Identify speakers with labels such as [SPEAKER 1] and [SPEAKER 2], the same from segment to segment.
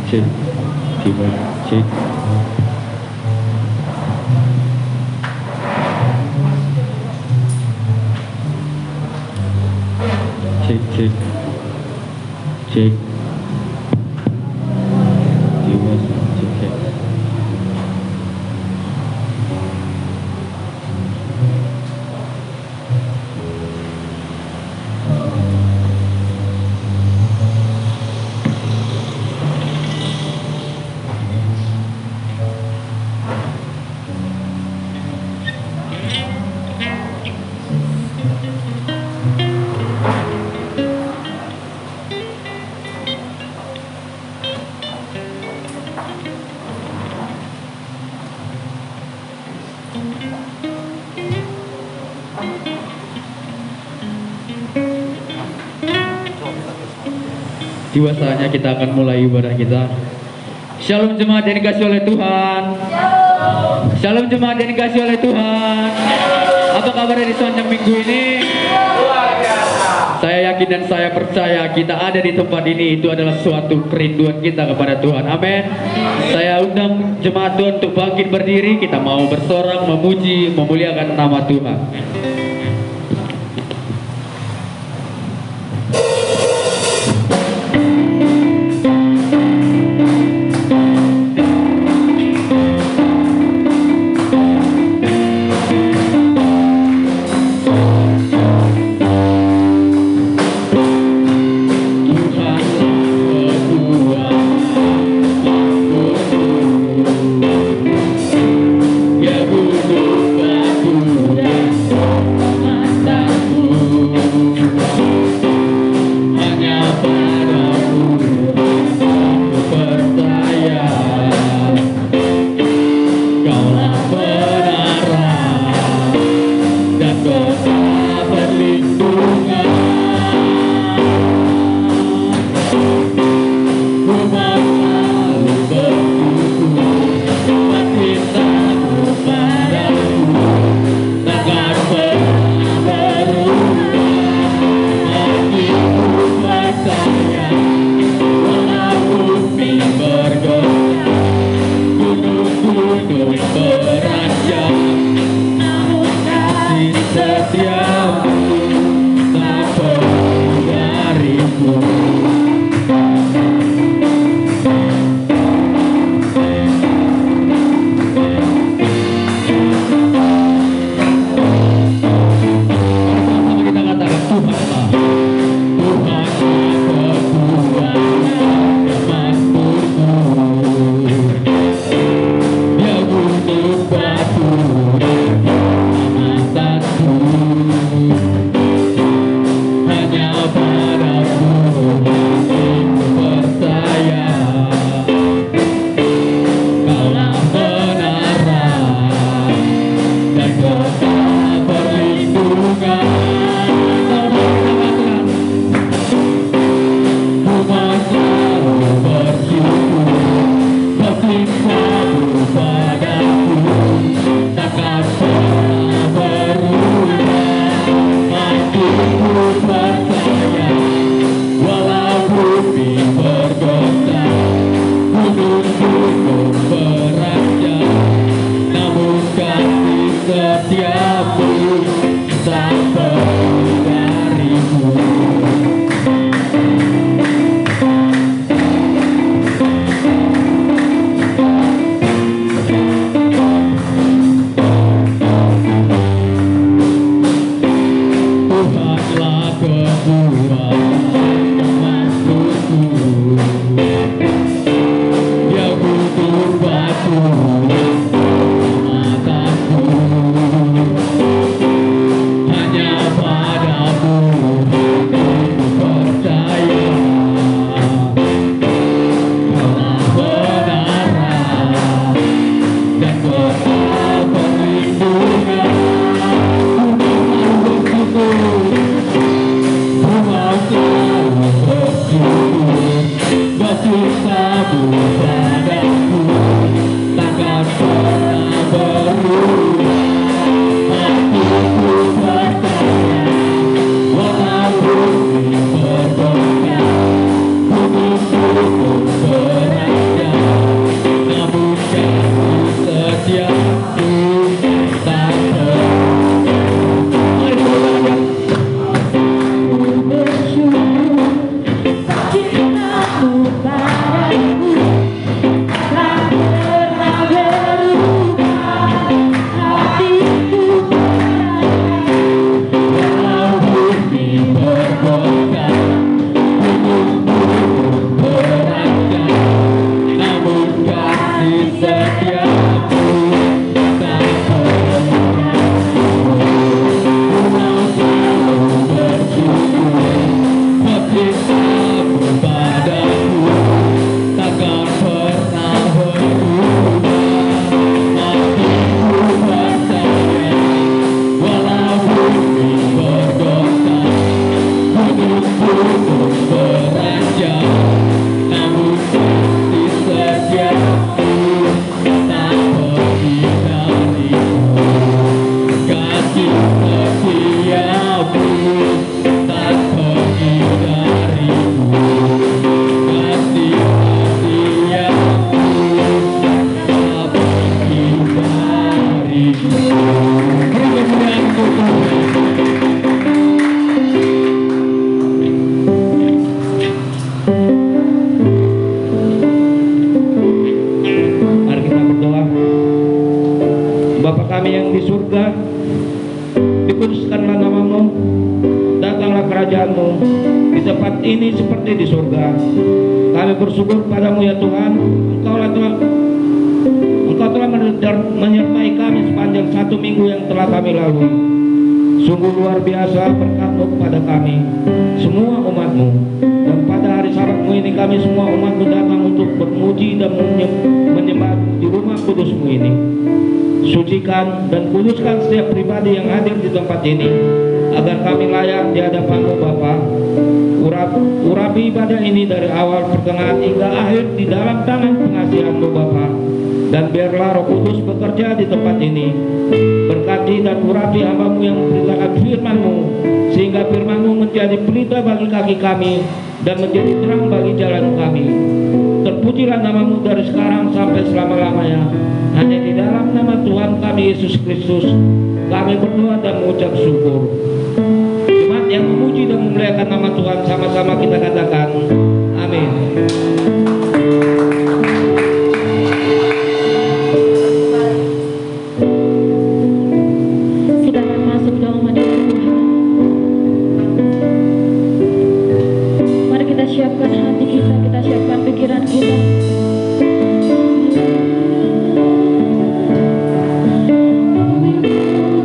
[SPEAKER 1] cek tiba cek cek cek cek tiba cek cek. Tiba saatnya kita akan mulai ibadah kita. Shalom jemaat yang dikasih oleh Tuhan. Shalom jemaat yang dikasih oleh Tuhan. Apa kabar di sepanjang minggu ini? Saya yakin dan saya percaya kita ada di tempat ini itu adalah suatu kerinduan kita kepada Tuhan. Amin. Saya undang jemaat Tuhan untuk bangkit berdiri. Kita mau bersorak, memuji, memuliakan nama Tuhan.
[SPEAKER 2] di surga, dikuduskanlah namamu, datanglah kerajaanmu di tempat ini seperti di surga. Kami bersyukur padamu ya Tuhan, Engkau telah menyertai kami sepanjang 1 minggu yang telah kami lalui. Sungguh luar biasa berkat-Mu kepada kami, semua umat-Mu. Dan pada hari Sabat-Mu ini kami semua umat-Mu datang untuk bermuji dan menyembah di rumah kudus-Mu ini. Sucikan dan kuduskan setiap pribadi yang hadir di tempat ini, agar kami layak di hadapan-Mu Bapa. Urapi ibadah ini dari awal, pertengahan hingga akhir di dalam tangan pengasihan-Mu Bapa. Dan biarlah Roh Kudus bekerja di tempat ini. Berkati dan urapi hamba-Mu yang memberitakan firman-Mu, sehingga firman-Mu menjadi pelita bagi kaki kami dan menjadi terang bagi jalan kami. Terpujilah nama-Mu dari sekarang sampai selama-lamanya. Hanya di dalam nama Tuhan kami Yesus Kristus kami berdoa dan mengucap syukur. Jemaat yang memuji dan memuliakan nama Tuhan, sama-sama kita katakan amin.
[SPEAKER 3] Kita akan masuk dalam hadirat Tuhan. Mari kita siapkan hati kita siapkan pikiran kita. Kami mau sujud di hadapan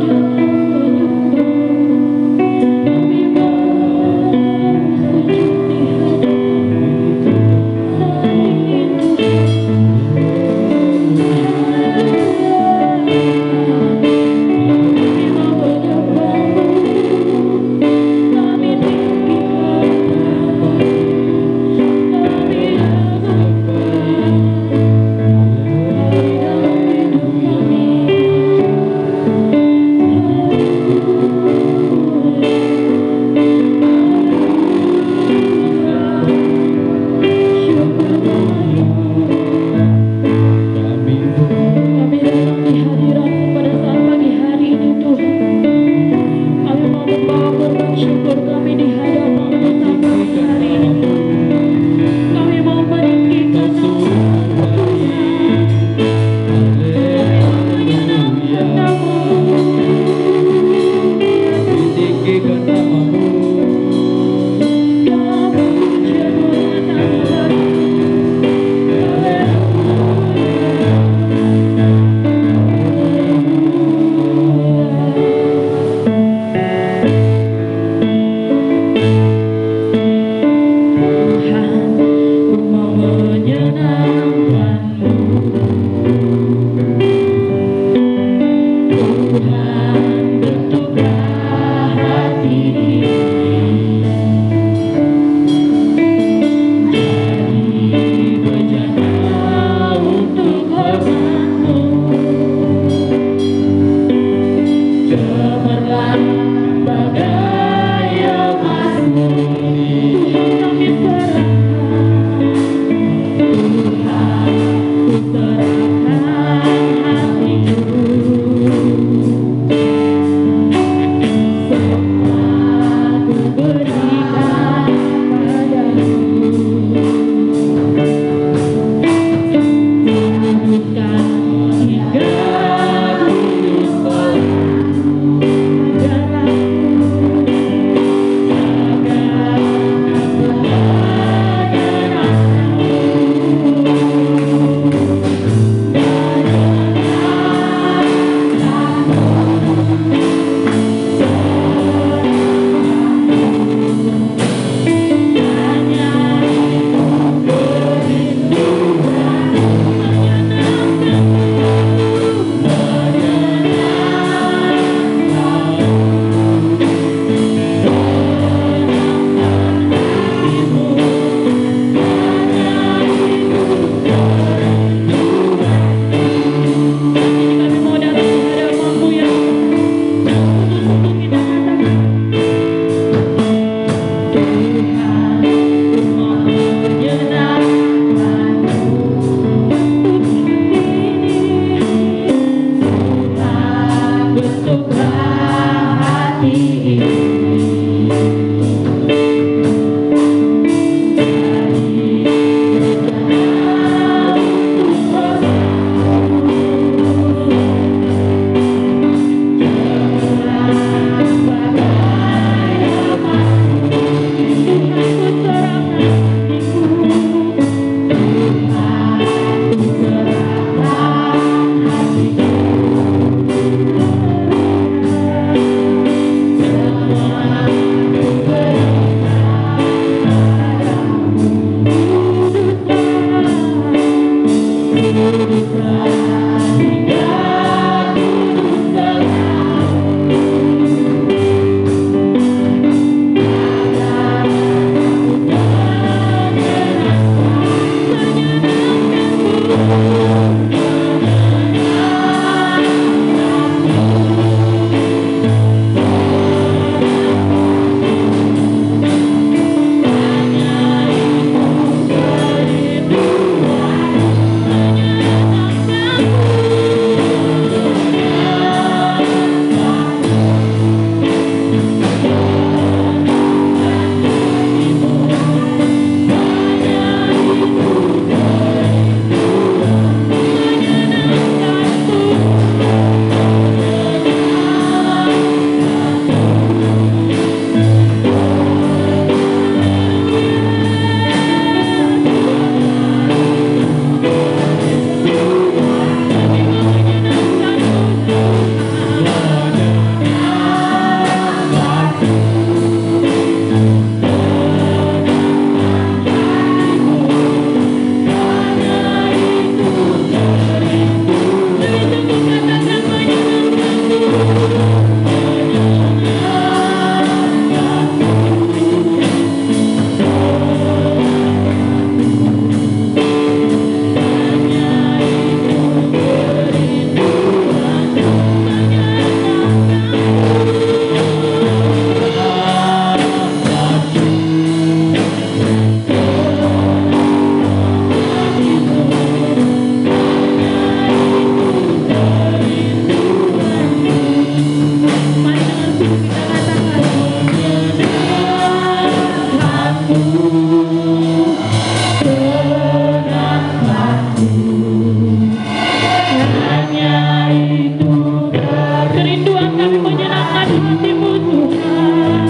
[SPEAKER 3] Kerinduan kami menyenangkan hatimu Tuhan.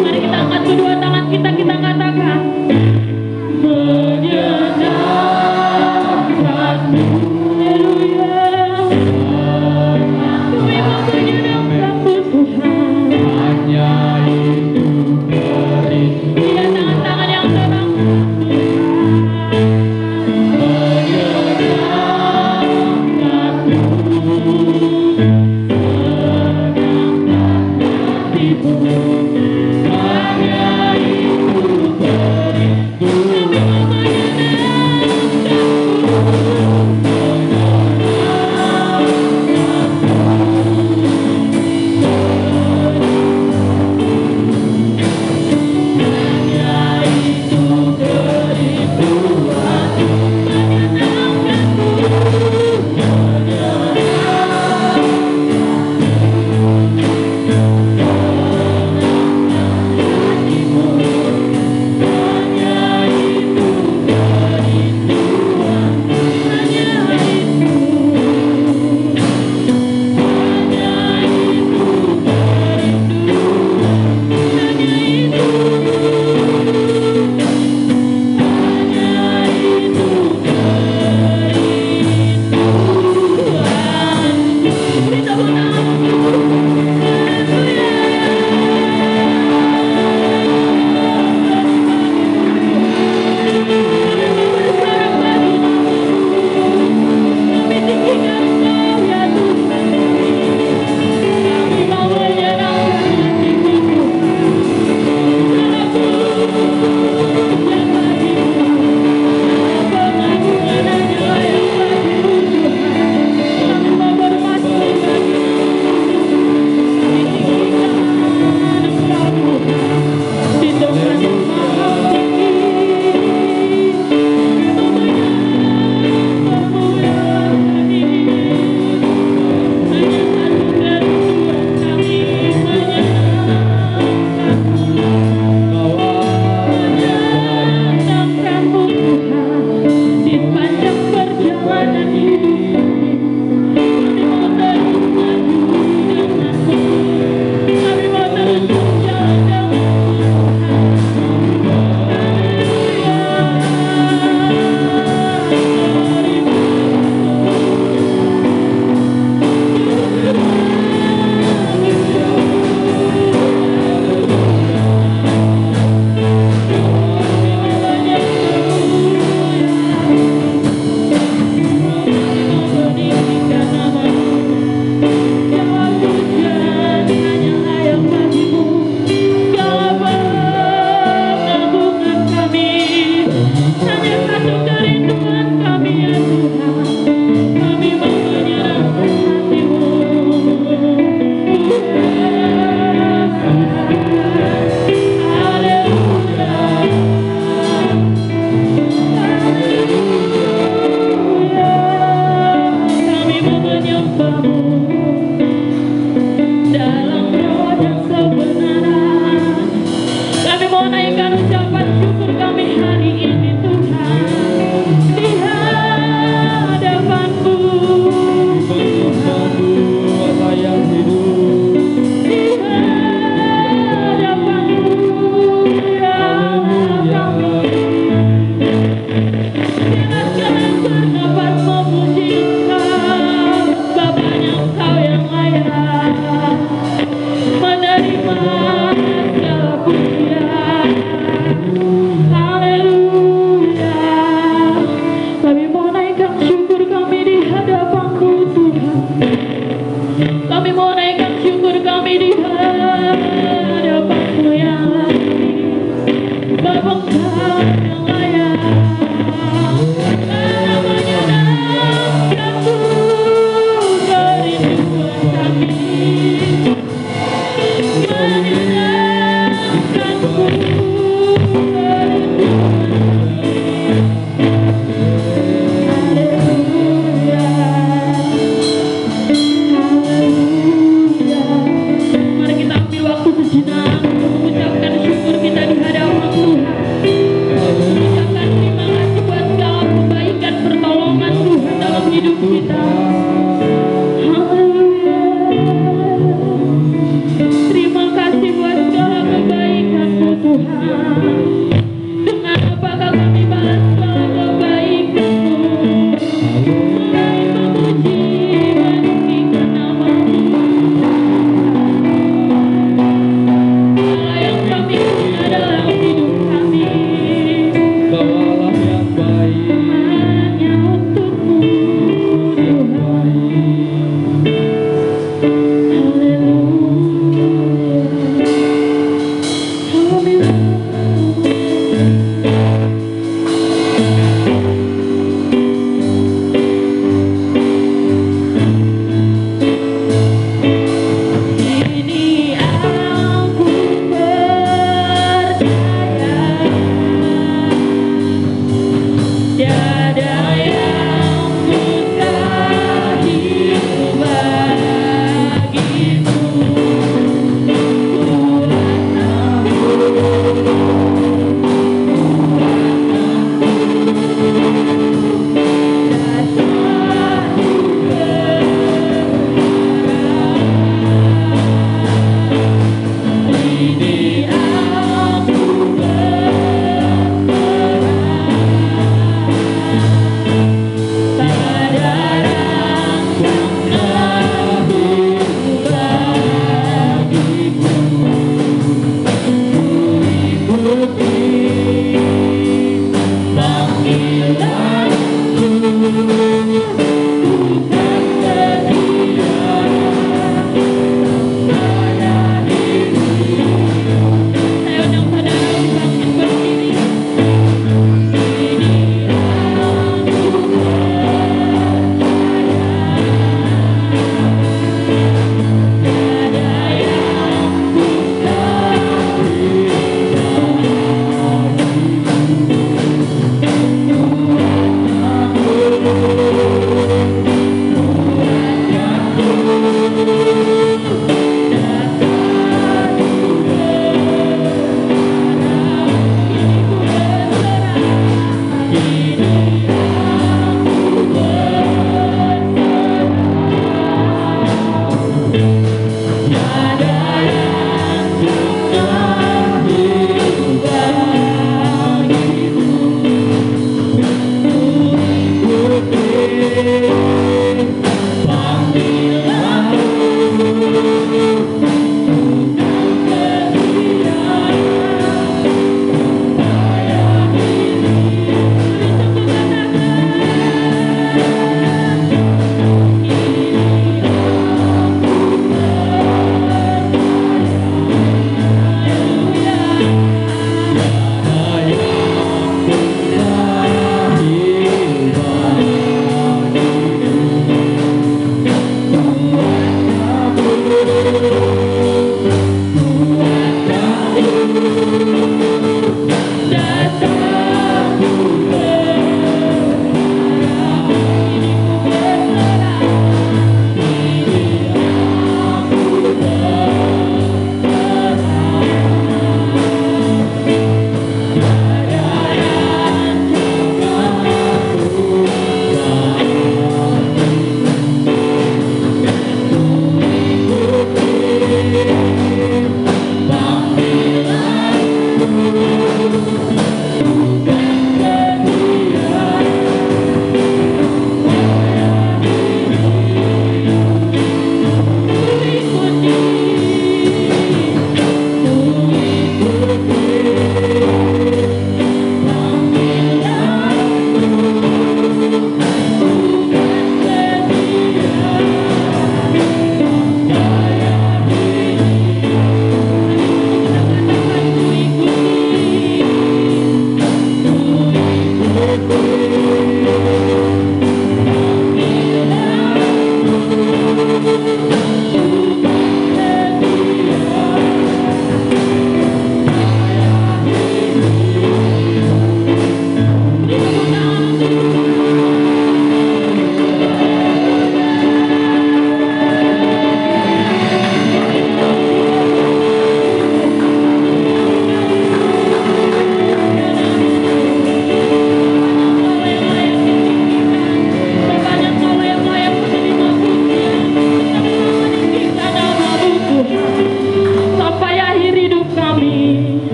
[SPEAKER 3] Mari kita angkat kedua tangan kita katakan menyenangkanmu. Haleluya. Kami mau menyenangkanmu Tuhan.
[SPEAKER 1] Hanya itu kerinduan.
[SPEAKER 3] Lihat tangan-tangan yang dorong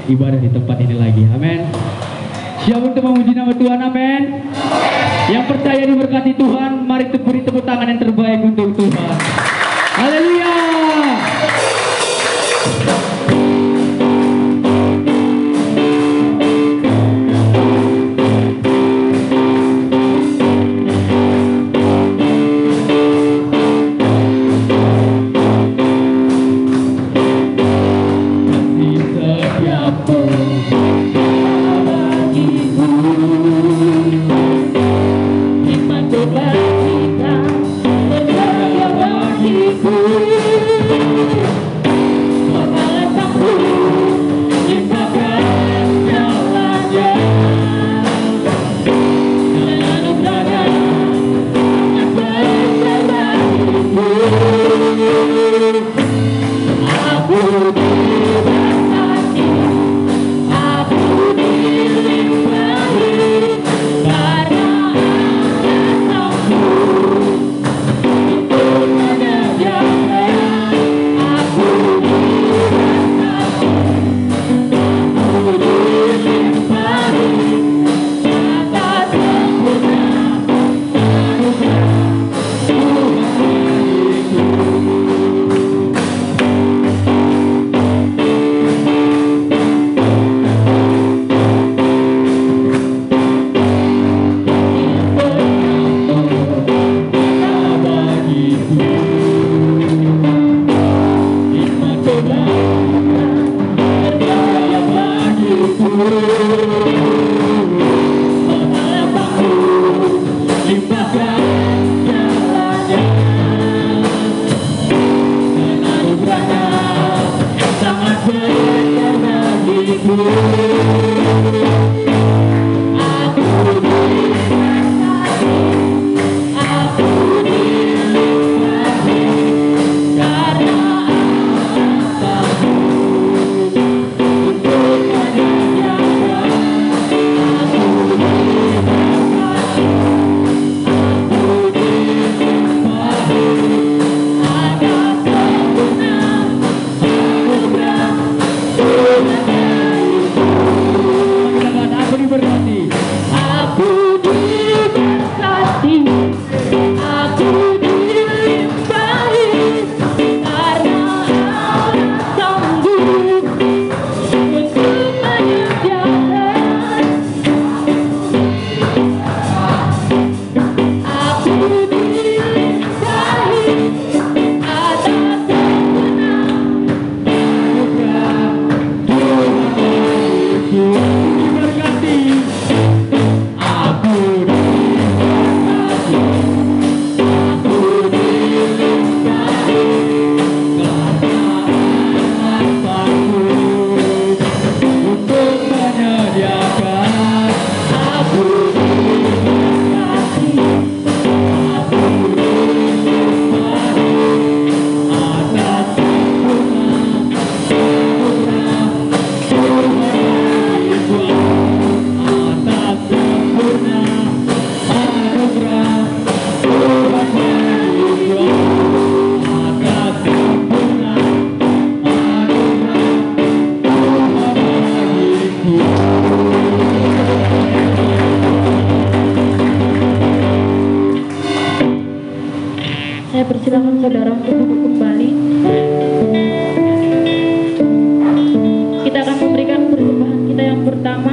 [SPEAKER 1] Ibadah di tempat ini lagi, amin. Siap untuk memuji nama Tuhan, amin. Yang percaya diberkati Tuhan, mari beri tepuk tangan yang terbaik untuk Tuhan. Haleluya.
[SPEAKER 3] Saya persilakan saudara untuk duduk kembali. Kita akan memberikan persembahan kita yang pertama.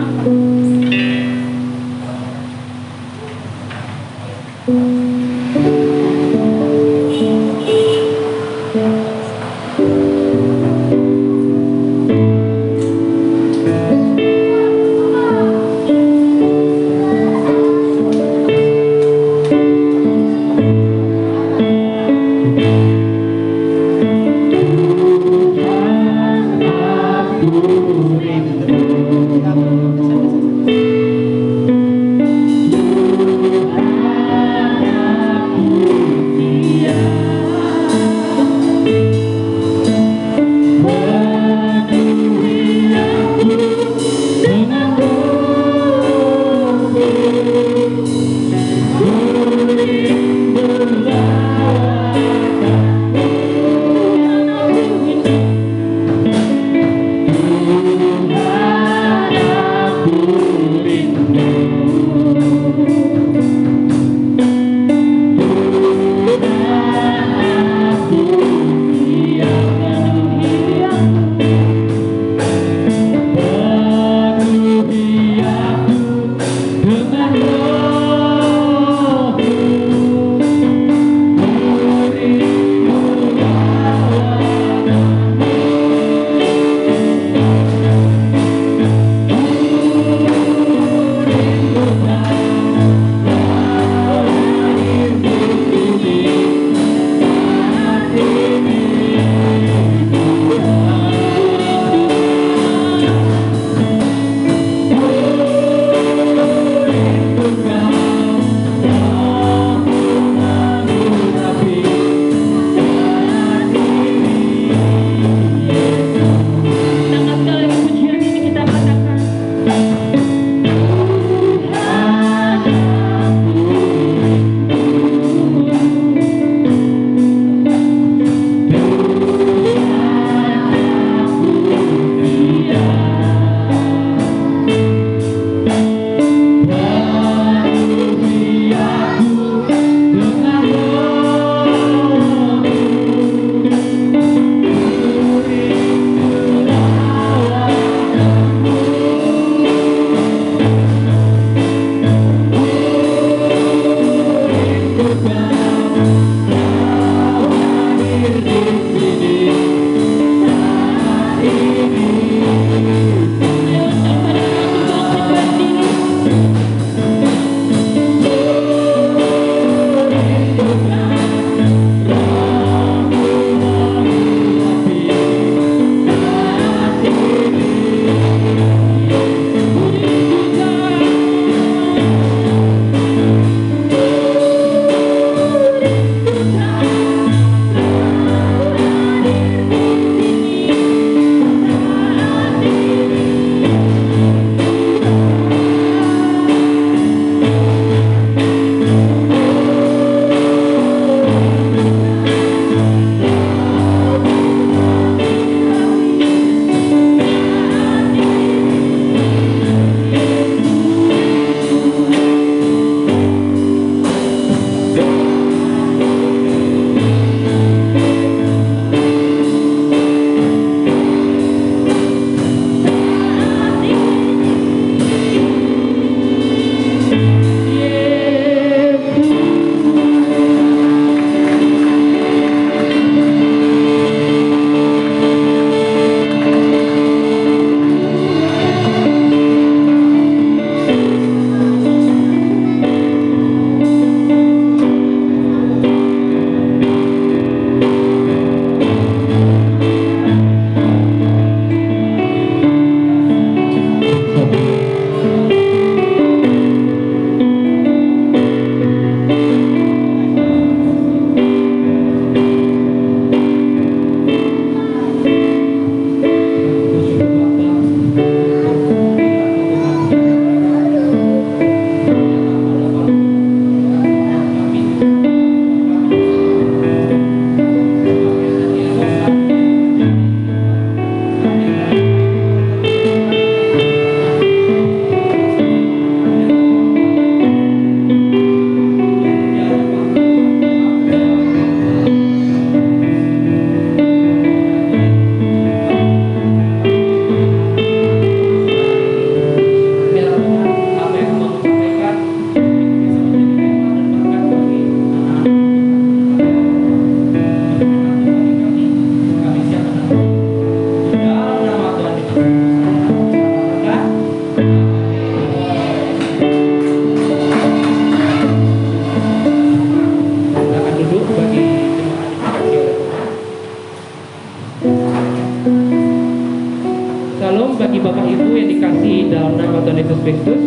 [SPEAKER 4] bagi Bapak Ibu yang dikasihi dalam nama Tuhan Yesus Kristus.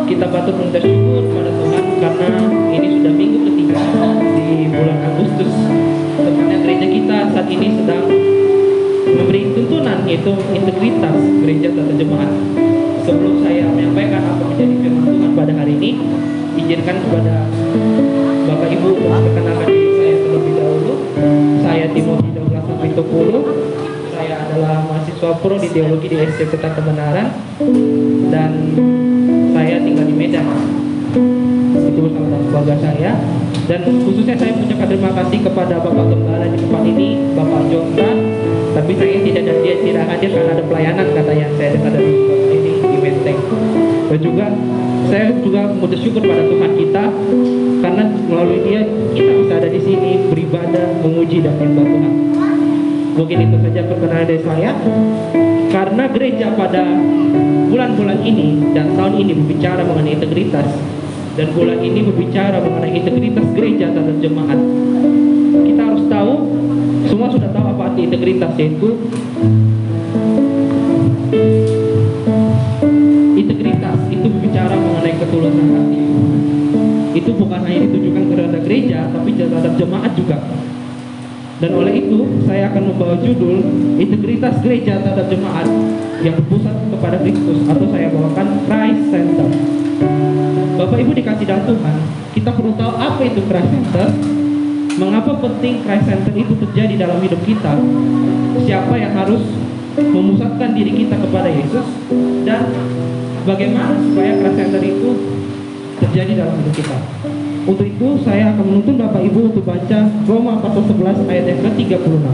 [SPEAKER 4] Kita patut mengucap syukur pada Tuhan karena ini sudah minggu ketiga di bulan Agustus. Tepatnya gereja kita saat ini sedang memberi tuntunan, yaitu integritas gereja tata jemaat. Sebelum saya menyampaikan apa menjadi firman Tuhan pada hari ini, izinkan kepada Bapak Ibu untuk memperkenalkan diri saya terlebih dahulu. Saya Timothy Douglas Apitokulu. Saya adalah mahasiswa pro di teologi di STT Kebenaran dan saya tinggal di Medan. Itu bersama dengan keluarga saya. Dan khususnya saya mengucapkan terima kasih kepada Bapak Gembala di tempat ini, Bapak Jonathan. Tapi saya dia tidak hadir karena ada pelayanan katanya. Saya dengar dari ini di Menteng. Dan juga saya juga mengucap syukur pada Tuhan kita karena melalui dia kita bisa ada di sini beribadah, memuji dan menyembah Tuhan. Mungkin itu saja perkenalan dari saya. Karena gereja pada bulan-bulan ini dan tahun ini berbicara mengenai integritas, dan bulan ini berbicara mengenai integritas gereja tata jemaat. Kita harus tahu, semua sudah tahu apa arti integritas, yaitu integritas itu berbicara mengenai ketulusan hati. Itu bukan hanya ditujukan kepada gereja, tapi terhadap jemaat juga. Dan oleh itu, saya akan membawa judul Integritas Gereja Terhadap Jemaat yang berpusat kepada Kristus, atau saya bawakan Christ Center. Bapak Ibu dikasih dalam Tuhan, kita perlu tahu apa itu Christ Center, mengapa penting Christ Center itu terjadi dalam hidup kita, siapa yang harus memusatkan diri kita kepada Yesus, dan bagaimana supaya Christ Center itu terjadi dalam hidup kita. Untuk itu saya akan menuntun Bapak Ibu untuk baca Roma pasal 11 ayat yang ke-36.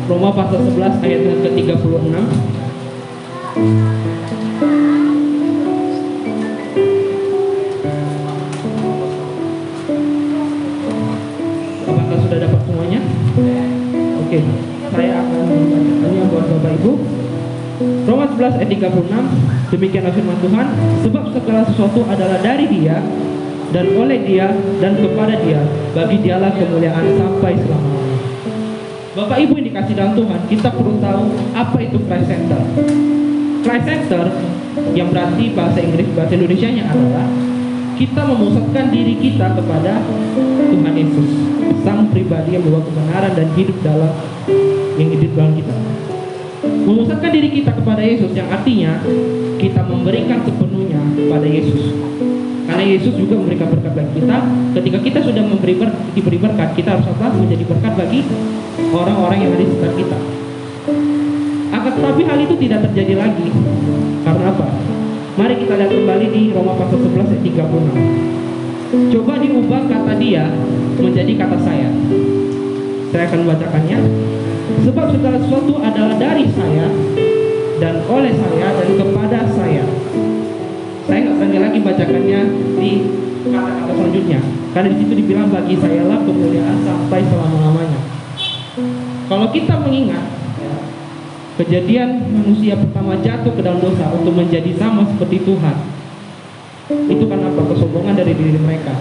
[SPEAKER 4] Roma pasal 11 ayat yang ke-36. Apakah sudah dapat semuanya? Oke, saya akan membacakannya buat Bapak Ibu. Roma 11 ayat 36, demikianlah firman Tuhan, sebab segala sesuatu adalah dari Dia dan oleh Dia dan kepada Dia, bagi Dialah kemuliaan sampai selama-lamanya. Bapak Ibu yang dikasih dalam Tuhan, kita perlu tahu apa itu Christ Center. Christ Center yang berarti bahasa Inggris, bahasa Indonesianya adalah kita memusatkan diri kita kepada Tuhan Yesus, Sang pribadi yang membawa kebenaran dan hidup dalam kita. Memusatkan diri kita kepada Yesus yang artinya kita memberikan sepenuhnya pada Yesus. Karena Yesus juga memberikan berkat bagi kita. Ketika kita sudah diberi berkat, kita harus apa? Menjadi berkat bagi orang-orang yang ada di sekitar kita. Akan tetapi hal itu tidak terjadi lagi. Karena apa? Mari kita lihat kembali di Roma pasal 11 ayat 36. Coba diubah kata dia menjadi kata saya. Saya akan membacakannya. Sebab segala sesuatu adalah dari saya dan oleh saya dan kepada saya. Saya nggak berani lagi bacakannya di kata-kata selanjutnya, karena di situ dibilang bagi sayalah kemuliaan sampai selama-lamanya. Kalau kita mengingat kejadian manusia pertama jatuh ke dalam dosa untuk menjadi sama seperti Tuhan, itu karena apa? Kesombongan dari diri mereka.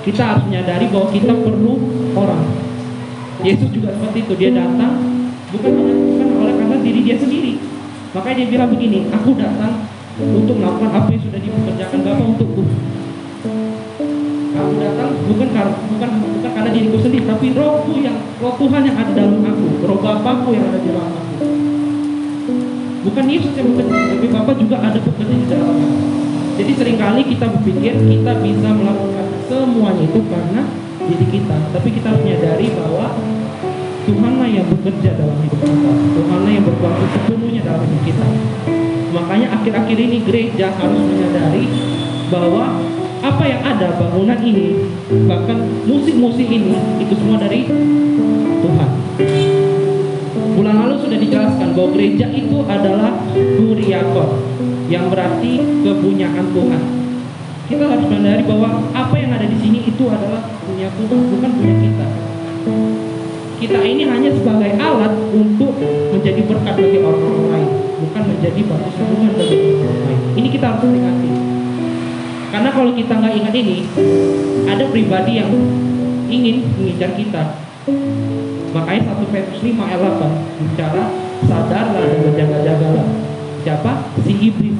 [SPEAKER 4] Kita harus menyadari bahwa kita perlu orang. Yesus juga seperti itu, dia datang bukan oleh karena diri dia sendiri. Makanya dia bilang begini, aku datang untuk melakukan apa yang sudah dikerjakan Bapa untukku. Aku datang bukan karena diriku sendiri, tapi roh Tuhan yang ada dalam aku, roh Bapakku yang ada di dalam aku. Bukan Yesus yang bekerja, tapi Bapa juga ada bekerja di dalam aku. Jadi seringkali kita berpikir kita bisa melakukan semuanya itu karena diri kita, tapi kita harus menyadari bahwa Tuhanlah yang bekerja dalam hidup kita, Tuhanlah yang berkuasa sepenuhnya dalam hidup kita. Makanya akhir-akhir ini gereja harus menyadari bahwa apa yang ada, bangunan ini, bahkan musik-musik ini, itu semua dari Tuhan. Bulan lalu sudah dijelaskan bahwa gereja itu adalah kuriakon, yang berarti kepunyaan Tuhan. Kita harus menyadari bahwa apa yang ada di sini itu adalah punya Tuhan, bukan punya kita. Kita ini hanya sebagai alat untuk menjadi berkat bagi orang-orang lain, bukan menjadi batu sandungan bagi orang lain. Ini kita harus ingat. Karena kalau kita nggak ingat ini, ada pribadi yang ingin mengincar kita. Makanya 1 Petrus 5 ayat 8 bicara, sadarlah dan berjaga-jagalah. Siapa? Si iblis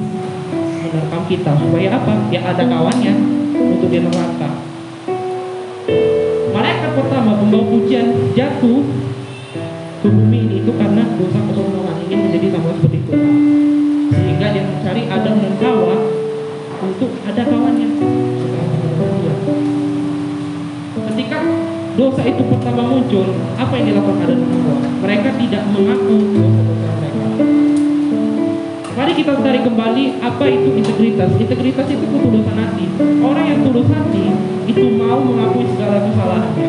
[SPEAKER 4] menerkam kita supaya apa? Ya ada kawannya untuk di neraka. Malaikat pertama pembawa pujian jatuh ke bumi ini itu karena dosa kesombongan, ingin menjadi sama seperti Tuhan, sehingga dia mencari Adam dan Hawa untuk ada kawannya. Ketika dosa itu pertama muncul, apa yang dilakukan Adam dan Hawa? Mereka tidak mengaku dosa-dosa mereka. Mari kita tarik kembali apa itu integritas. Integritas itu ketulusan hati. Orang yang tulus hati itu mau mengakui segala kesalahannya,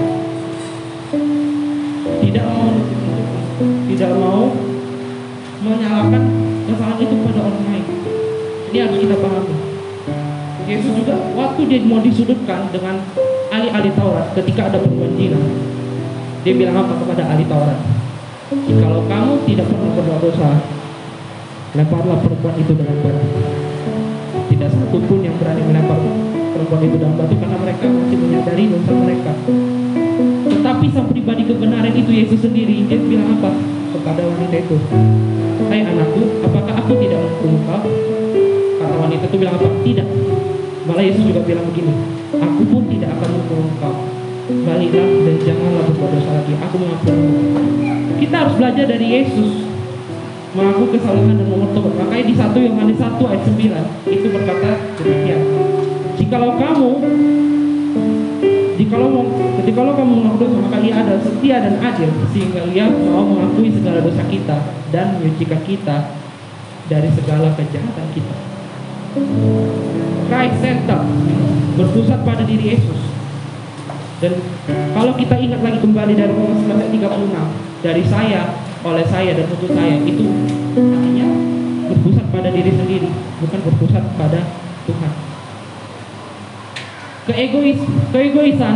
[SPEAKER 4] tidak mau tidak mau menyalahkan kesalahan itu pada orang lain. Ini harus kita pahami. Yesus juga waktu dia mau disudutkan dengan ahli-ahli Taurat ketika ada perempuan zina, dia bilang apa kepada ahli Taurat? Jikalau kamu tidak pernah berbuat dosa, lemparlah perempuan itu dengan batu. Tidak satu pun yang berani melempar perempuan itu dengan batu karena mereka masih menyadari dosa mereka. Tetapi sang pribadi kebenaran itu Yesus sendiri, dia bilang apa kepada wanita itu? Hai anakku, apakah aku tidak menghukum engkau? Kata wanita itu bilang apa? Tidak. Malah Yesus juga bilang begini, aku pun tidak akan menghukum engkau. Baliklah dan janganlah berbuat dosa lagi. Aku mengampuni. Kita harus belajar dari Yesus mengaku kesalahan dan mengutuk. Makanya di 1 Yohanes 1 ayat 9 itu berkata demikian. Jikalau kamu mengaku dosa, maka Ia adalah setia dan adil, sehingga Ia mau mengakui segala dosa kita dan menyucikan kita dari segala kejahatan kita. Christ Center berpusat pada diri Yesus. Dan kalau kita ingat lagi kembali dari Roma 11 ayat 36, dari saya, oleh saya dan untuk saya, itu artinya berpusat pada diri sendiri, bukan berpusat pada Tuhan. Keegoisan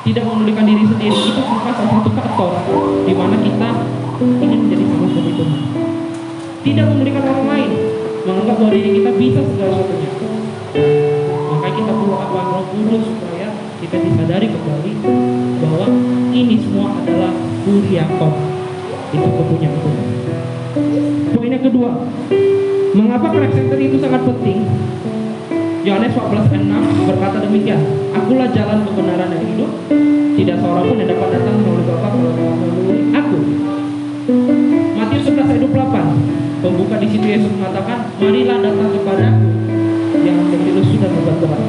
[SPEAKER 4] tidak memedulikan diri sendiri itu merupakan salah satu faktor di mana kita ingin menjadi sama seperti Tuhan. Tidak memedulikan orang lain, menganggap bahwa diri kita bisa segala sesuatunya. Maka kita perlu awan Roh Kudus supaya kita disadari kembali bahwa ini semua adalah kuriakon, itu kepunyaan Tuhan. Poin yang kedua, mengapa Christ Center itu sangat penting? Yohanes 14:6 berkata demikian, akulah jalan kebenaran dan hidup, tidak seorang pun yang dapat datang melalui Bapa kalau tidak melalui aku. Matius 11:28 pembuka di situ Yesus mengatakan, marilah datang kepada aku yang menjadi lesu dan beban berat.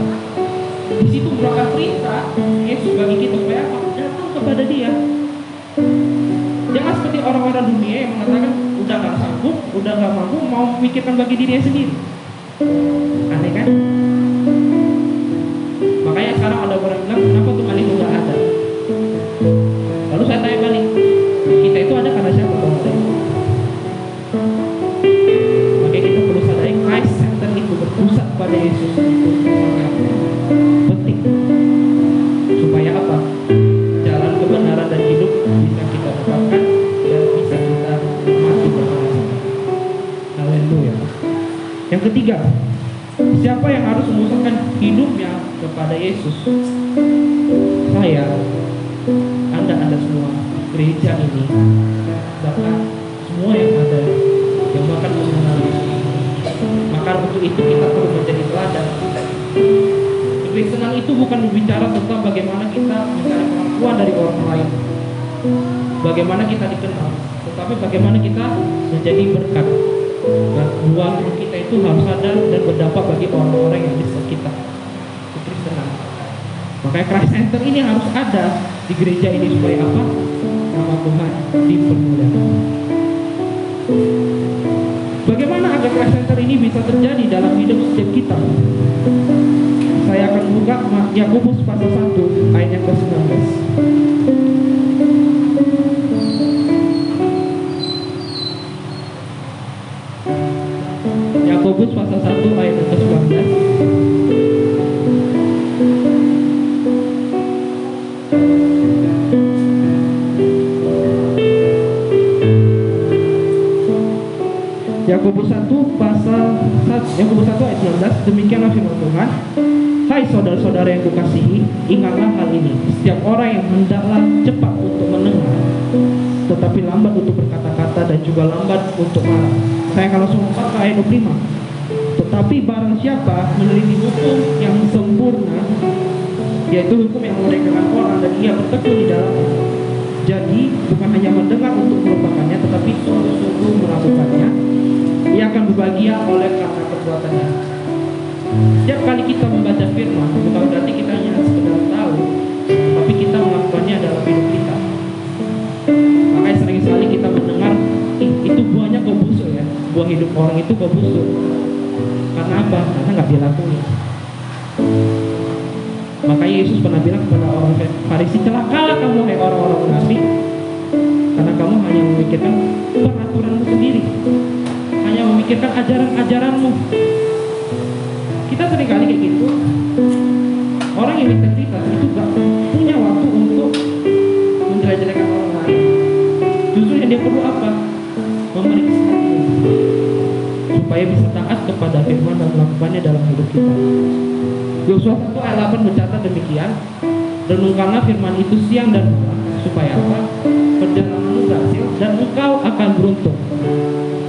[SPEAKER 4] Di situ merupakan perintah Yesus bagi kita supaya datang kepada Dia. Jangan seperti orang-orang dunia yang mengatakan udah gak sanggup, udah gak mampu, mau memikirkan bagi dirinya sendiri. Aneh kan? Makanya sekarang ada orang bilang, kenapa Tuhan itu gak ada? Lalu saya tanya balik, kita itu ada karena siapa? Makanya kita perlu sadari Christ Center itu berpusat pada Yesus itu sangat penting. Supaya apa? Jalan kebenaran dan hidup bisa kita dapatkan dan bisa kita nikmati bersama-sama. Haleluya. Yang ketiga, siapa yang harus memusatkan hidupnya kepada Yesus? Saya, Anda semua, gereja ini, bahkan semua yang ada yang bahkan mengenal Yesus. Maka untuk itu kita perlu menjadi teladan. Kekristenan itu bukan berbicara tentang bagaimana kita mencari pengakuan dari orang lain, bagaimana kita dikenal, tetapi bagaimana kita menjadi berkat. Bahwa kita itu harus ada dan berdampak bagi orang-orang yang di sekitar kekristenan. Makanya Christ Center ini harus ada di gereja ini supaya apa? Nama Tuhan dipermuliakan. Bagaimana agar Christ Center ini bisa terjadi dalam hidup setiap kita? Saya akan buka Yakobus pasal 1 ayat yang ke-19. Yakobus pasal 1 ayat yang ke-19. Yakobus 1 ayat 19, demikianlah firman Tuhan. Hai saudara-saudara yang kukasihi, ingatlah hal ini. Setiap orang yang hendaklah cepat untuk mendengar, tetapi lambat untuk berkata-kata dan juga lambat untuk marah. Saya akan langsung lompat ke ayat 25. Tetapi barang siapa meneliti hukum yang sempurna, yaitu hukum yang memerdekakan orang dan ia bertekun di dalamnya, jadi bukan hanya mendengar untuk melupakannya, tetapi sungguh-sungguh melakukannya, ia akan berbahagia oleh karena perbuatannya. Setiap kali kita membaca firman, bukan berarti kita hanya sekedar tahu, tapi kita melakukannya dalam hidup kita. Makanya sering sekali kita mendengar, itu buahnya kok busuk ya, buah hidup orang itu kok busuk. Karena apa? Karena nggak dilakukan. Makanya Yesus pernah bilang kepada orang Farisi, celakalah kamu hai orang-orang munafik, karena kamu hanya memikirkan peraturanmu sendiri, hanya memikirkan ajaran-ajaranmu. Kita sering kali kayak gitu. Orang yang integritas itu gak punya waktu untuk menjelek-jelekan orang lain. Justru yang dia perlu apa? Memeriksa diri, supaya bisa taat kepada firman dan melakukannya dalam hidup kita. Yosua 1 ayat 8 mencatat demikian, renungkanlah firman itu siang dan malam, supaya apa? Perjalananmu berhasil dan engkau akan beruntung.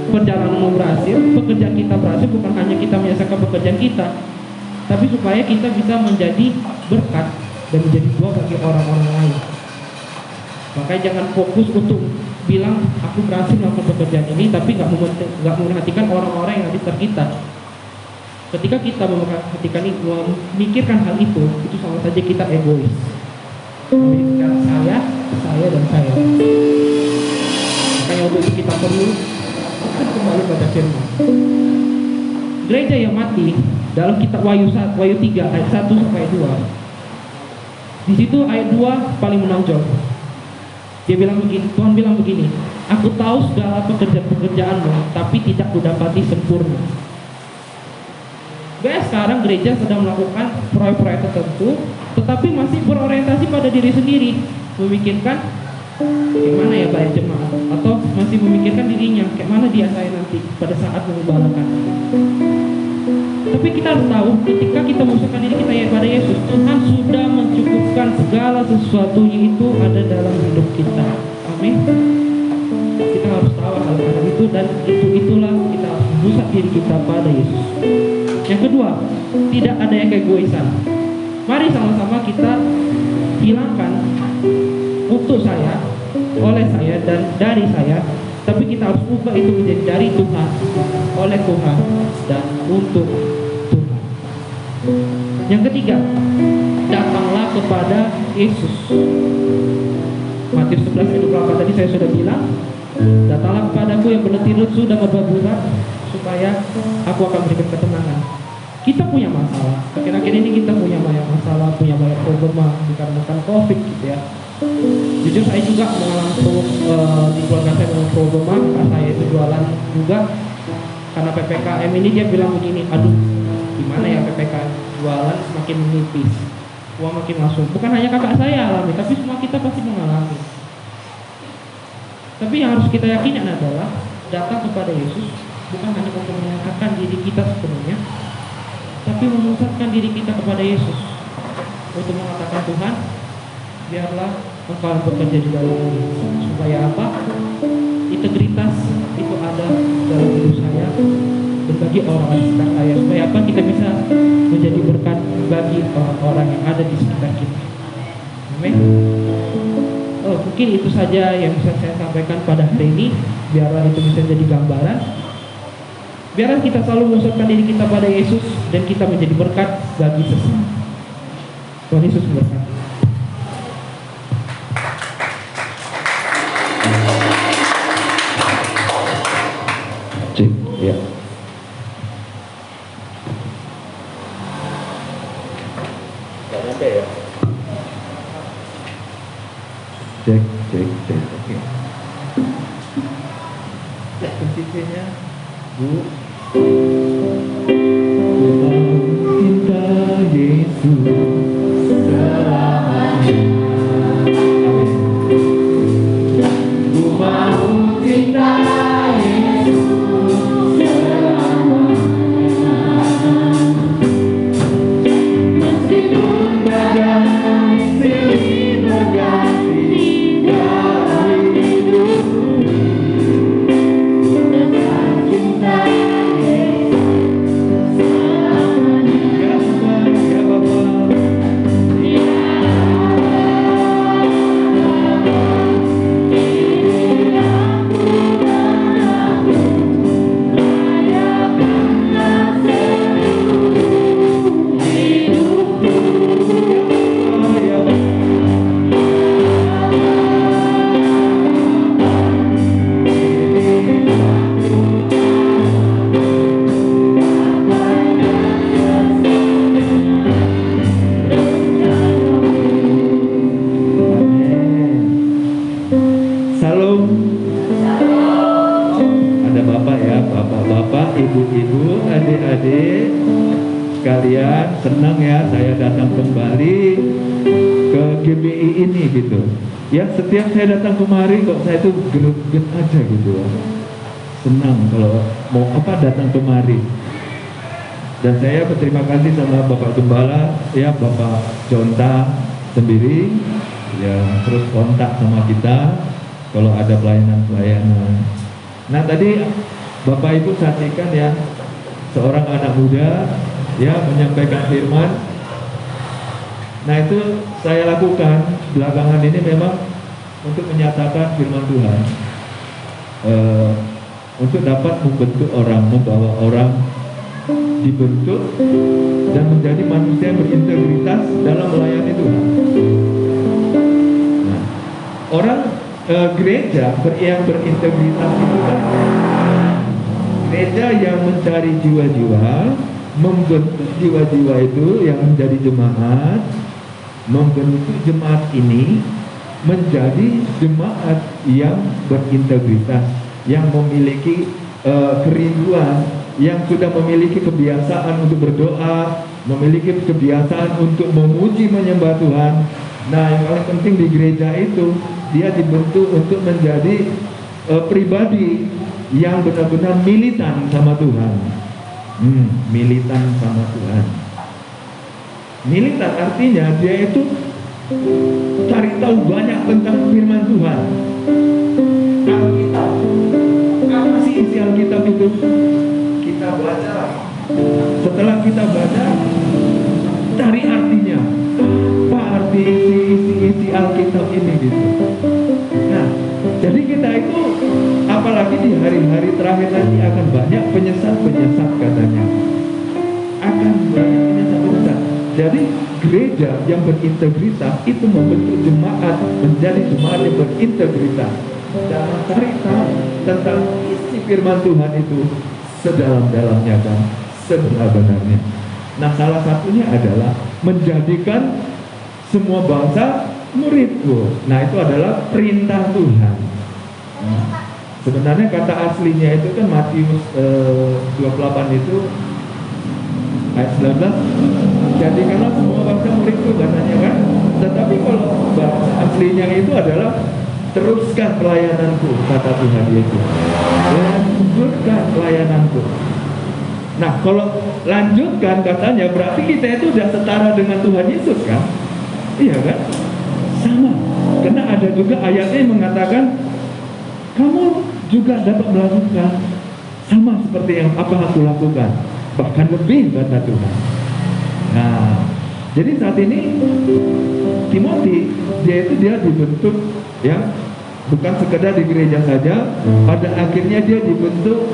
[SPEAKER 4] Perjalananmu berhasil, pekerjaan kita berhasil, bukan hanya kita menyelesaikan pekerjaan kita, tapi supaya kita bisa menjadi berkat dan menjadi buah bagi orang-orang lain. Makanya jangan fokus untuk bilang aku berhasil melakukan pekerjaan ini, tapi nggak memperhatikan orang-orang yang ada di sekitar kita. Ketika kita memperhatikan itu, memikirkan hal itu sama saja kita egois. Memikirkan saya dan saya. Makanya untuk itu kita perlu kembali pada firman. Gereja yang mati dalam kitab Wahyu 3 ayat 1 sampai 2. Di situ ayat 2 paling menonjol. Dia bilang begini, Tuhan bilang begini, Aku tahu segala pekerjaan-pekerjaanmu, tapi tidak kudapati sempurna. Sekarang gereja sedang melakukan proyek-proyek tertentu, tetapi masih berorientasi pada diri sendiri, memikirkan gimana ya bayar jemaat, atau masih memikirkan dirinya, kayak mana dia saya nanti pada saat mengembalakan. Tapi kita harus tahu, ketika kita memusatkan diri kita pada Yesus, Tuhan sudah mencukupkan segala sesuatunya itu ada dalam hidup kita. Amin. Kita harus tahu hal itu, dan itulah kita harus memusat diri kita pada Yesus. Yang kedua, tidak ada yang keegoisan. Mari sama-sama kita hilangkan untuk saya, oleh saya, dan dari saya. Tapi kita harus ubah itu menjadi dari Tuhan, oleh Tuhan, dan untuk Tuhan. Yang ketiga, datanglah kepada Yesus. Matius 11 ayat 28 tadi saya sudah bilang, datanglah kepadaku yang berletih lesu dan berberat, supaya aku akan berikan ketenangan. Kita punya masalah, akhir-akhir ini kita punya banyak masalah, punya banyak problema dikarenakan COVID gitu ya. Jujur saya juga mengalami di keluarga saya dengan problema. Kakak saya itu jualan juga, karena PPKM ini dia bilang begini, aduh gimana ya PPKM, jualan semakin menipis, uang makin masuk. Bukan hanya kakak saya alami, tapi semua kita pasti mengalami. Tapi yang harus kita yakini adalah datang kepada Yesus bukan hanya untuk menyatakan diri kita sepenuhnya, tapi memusatkan diri kita kepada Yesus untuk mengatakan, Tuhan, biarlah Engkau bekerja di dalam ini. Supaya apa? Integritas itu ada dalam hidup saya dan bagi orang di sekitar saya. Supaya apa? Kita bisa menjadi berkat bagi orang-orang yang ada di sekitar kita. Amin. Mungkin itu saja yang bisa saya sampaikan pada hari ini. Biarlah itu bisa jadi gambaran. Biarlah kita selalu memusatkan diri kita pada Yesus dan kita menjadi berkat bagi sesama. Tuhan Yesus memberkati.
[SPEAKER 2] Cik, ya.
[SPEAKER 1] Gak nyampe ya?
[SPEAKER 2] Cek. Oke.
[SPEAKER 1] Kuncinya, Bu.
[SPEAKER 2] Ku mau cinta Yesus selamanya. Ku mau cinta Yesus selamanya. Meskipun badai silih berganti dalam hidupku, tetap cinta Yesus selamanya. Ya Bapa, Salam. Ada Bapak ya, Bapak-bapak, Ibu-ibu, adik-adik sekalian, senang ya saya datang kembali ke GBI ini gitu. Ya setiap saya datang kemari kok saya tuh greget aja gitu. Senang kalau mau apa datang kemari. Dan saya berterima kasih sama Bapak Gembala, ya Bapak Jonta sendiri, ya terus kontak sama kita kalau ada pelayanan-pelayanan. Nah tadi Bapak Ibu saksikan ya, seorang anak muda ya menyampaikan firman. Nah itu saya lakukan belakangan ini memang untuk menyatakan firman Tuhan, untuk dapat membentuk orang, membawa orang dibentuk dan menjadi manusia yang berintegritas dalam melayani Tuhan. Nah, orang gereja yang berintegritas itu kan gereja yang mencari jiwa-jiwa, membentuk jiwa-jiwa itu yang menjadi jemaat, membentuk jemaat ini
[SPEAKER 5] menjadi jemaat yang berintegritas, yang memiliki kerinduan, yang sudah memiliki kebiasaan untuk berdoa, memiliki kebiasaan untuk memuji menyembah Tuhan. Nah, yang paling penting di gereja itu dia dibentuk untuk menjadi pribadi yang benar-benar militan sama Tuhan. Militan sama Tuhan. Militan artinya dia itu cari tahu banyak tentang firman Tuhan. Alkitab, apa sih isi Alkitab itu? Kita baca. Setelah kita baca, cari artinya. Apa arti isi Alkitab ini gitu. Nah, jadi kita itu apalagi di hari-hari terakhir nanti akan banyak penyesat katanya. Akan banyak penyesat. Jadi gereja yang berintegritas itu membentuk jemaat menjadi jemaat yang berintegritas dan mencari tahu tentang isi firman Tuhan itu sedalam-dalamnya dan sebenar-benarnya. Nah, salah satunya adalah menjadikan semua bangsa muridku. Nah, itu adalah perintah Tuhan. Sebenarnya kata aslinya itu kan Matius 28 itu ayat 19. Jadikanlah semua bangsa muridku katanya kan. Tetapi kalau bahasa aslinya itu adalah teruskan pelayananku, kata Tuhan Yesus. Lanjutkan pelayananku. Nah, kalau lanjutkan katanya berarti kita itu sudah setara dengan Tuhan Yesus kan? Iya kan? Sama. Karena ada juga ayatnya yang mengatakan kamu juga dapat melakukan sama seperti yang apa aku lakukan, bahkan lebih, kata Tuhan. Nah, jadi saat ini Timothy dia dibentuk ya, bukan sekedar di gereja saja, pada akhirnya dia dibentuk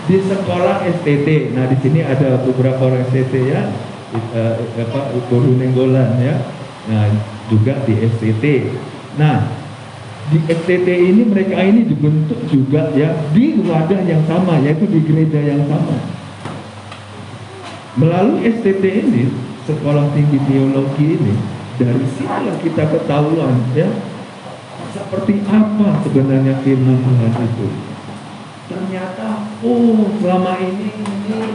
[SPEAKER 5] di sekolah STT. Nah, di sini ada beberapa orang STT ya, Guru Nenggolan ya. Nah, juga di STT. Nah, di STT ini mereka ini dibentuk juga ya di wadah yang sama, yaitu di gereja yang sama. Melalui STT ini, Sekolah Tinggi Teologi ini, dari sinilah kita ketahuan ya seperti apa sebenarnya firman Tuhan itu. Ternyata, selama ini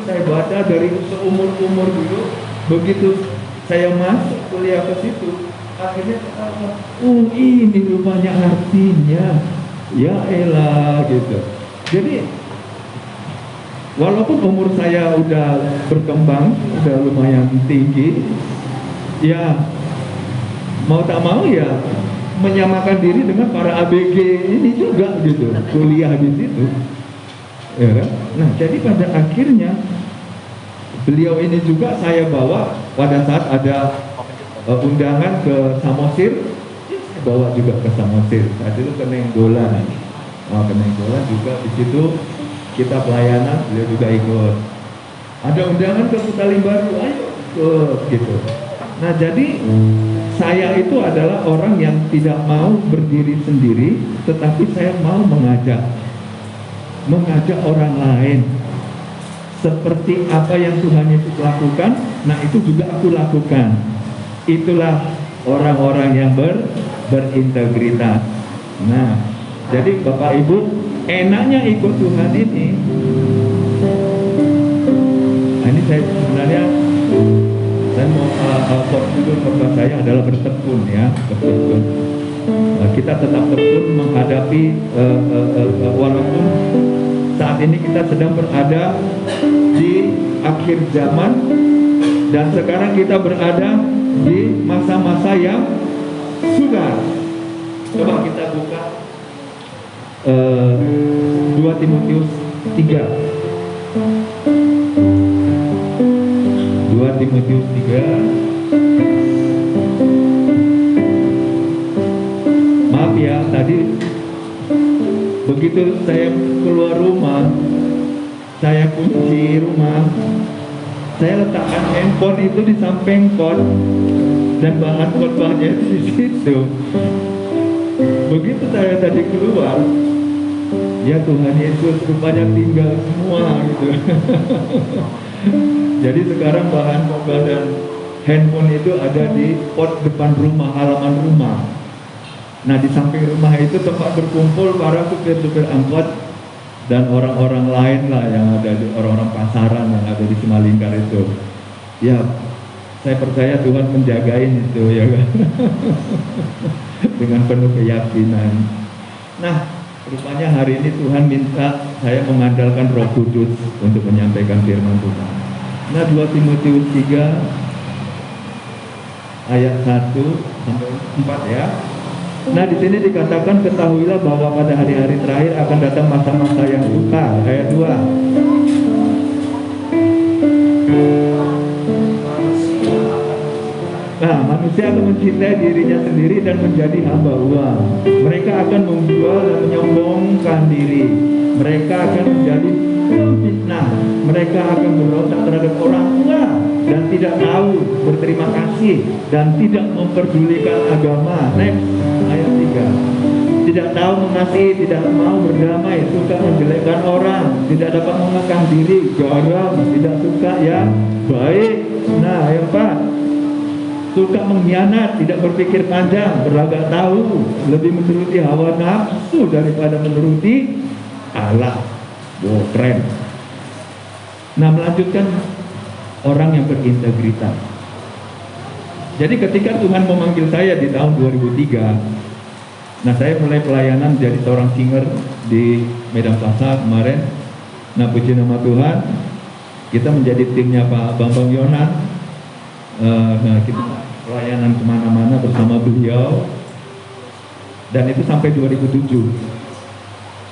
[SPEAKER 5] saya baca dari seumur-umur dulu, begitu saya masuk kuliah ke situ, akhirnya ketahuan, ini rupanya artinya, ya elah gitu. Jadi walaupun umur saya udah berkembang, udah lumayan tinggi, ya mau tak mau ya menyamakan diri dengan para ABG ini juga gitu, kuliah di situ. Ya kan? Nah, jadi pada akhirnya beliau ini juga saya bawa pada saat ada undangan ke Samosir, saya bawa juga ke Samosir. Saat itu ke Nenggolan. Ke Nenggolan juga di situ kita pelayanan, beliau juga ikut. Ada undangan ke Putaling Baru, ayo ikut gitu. Nah, jadi saya itu adalah orang yang tidak mau berdiri sendiri, tetapi saya mau mengajak orang lain. Seperti apa yang Tuhan Yesus lakukan, nah itu juga aku lakukan. Itulah orang-orang yang berintegritas. Nah, jadi Bapak Ibu, enaknya ikut Tuhan ini. Nah, ini saya sebenarnya mau judul khotbah saya adalah bertekun ya, bertekun. Kita tetap tekun menghadapi walaupun saat ini kita sedang berada di akhir zaman dan sekarang kita berada di masa-masa yang sudah. Coba kita buka 2 Timotius 3. 2 Timotius 3. Maaf ya, tadi begitu saya keluar rumah, saya kunci rumah, saya letakkan handphone itu di samping pot dan bahan khotbahnya di situ. Begitu saya tadi keluar, ya Tuhan Yesus rupanya tinggal semua gitu. Jadi sekarang bahan khotbah dan handphone itu ada di pot depan rumah, halaman rumah. Nah, di samping rumah itu tempat berkumpul para supir-supir angkot dan orang-orang lain lah yang ada di orang-orang pasaran yang ada di Simalingkar itu. Ya, saya percaya Tuhan menjagain itu ya kan. Dengan penuh keyakinan. Nah, rupanya hari ini Tuhan minta saya mengandalkan Roh Kudus untuk menyampaikan firman Tuhan. Nah, 2 Timotius 3 ayat 1 sampai 4 ya. Nah, di sini dikatakan, ketahuilah bahwa pada hari-hari terakhir akan datang masa-masa yang sukar. Ayat 2. Nah, manusia akan mencintai dirinya sendiri dan menjadi hamba uang. Mereka akan memjual dan menyombongkan diri. Mereka akan menjadi fitnah. Mereka akan berontak terhadap orang tua dan tidak tahu berterima kasih dan tidak memperdulikan agama. Next, ayat 3. Tidak tahu mengasihi, tidak mau berdamai, suka menjelekkan orang, tidak dapat mengekang diri, garam, tidak suka yang baik. Nah, ayat 4. Suka mengkhianat, tidak berpikir panjang, berlagak tahu, lebih menuruti hawa nafsu daripada menuruti Allah. Wow, keren. Nah, melanjutkan, orang yang berintegritas. Jadi ketika Tuhan memanggil saya di tahun 2003, nah saya mulai pelayanan jadi seorang singer di Medan Plaza kemarin. Nah, puji nama Tuhan, kita menjadi timnya Pak Bambang Yonan. Nah, kita pelayanan kemana-mana bersama beliau, dan itu sampai 2007.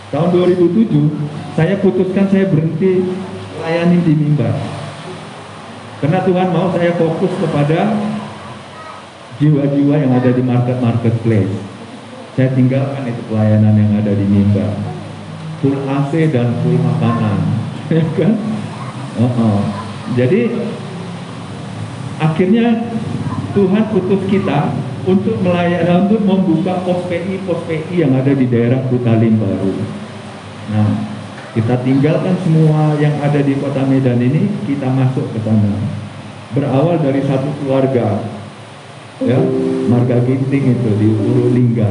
[SPEAKER 5] Tahun 2007 saya putuskan saya berhenti layani di mimbar, karena Tuhan mau saya fokus kepada jiwa-jiwa yang ada di marketplace. Saya tinggalkan itu pelayanan yang ada di mimbar, full AC dan full makanan, ya kan? Jadi akhirnya Tuhan putus kita untuk melayani, untuk membuka pos PI yang ada di daerah Kutalim Baru. Nah, kita tinggalkan semua yang ada di kota Medan ini, kita masuk ke sana. Berawal dari satu keluarga, ya, Marga Ginting itu di Purulingga.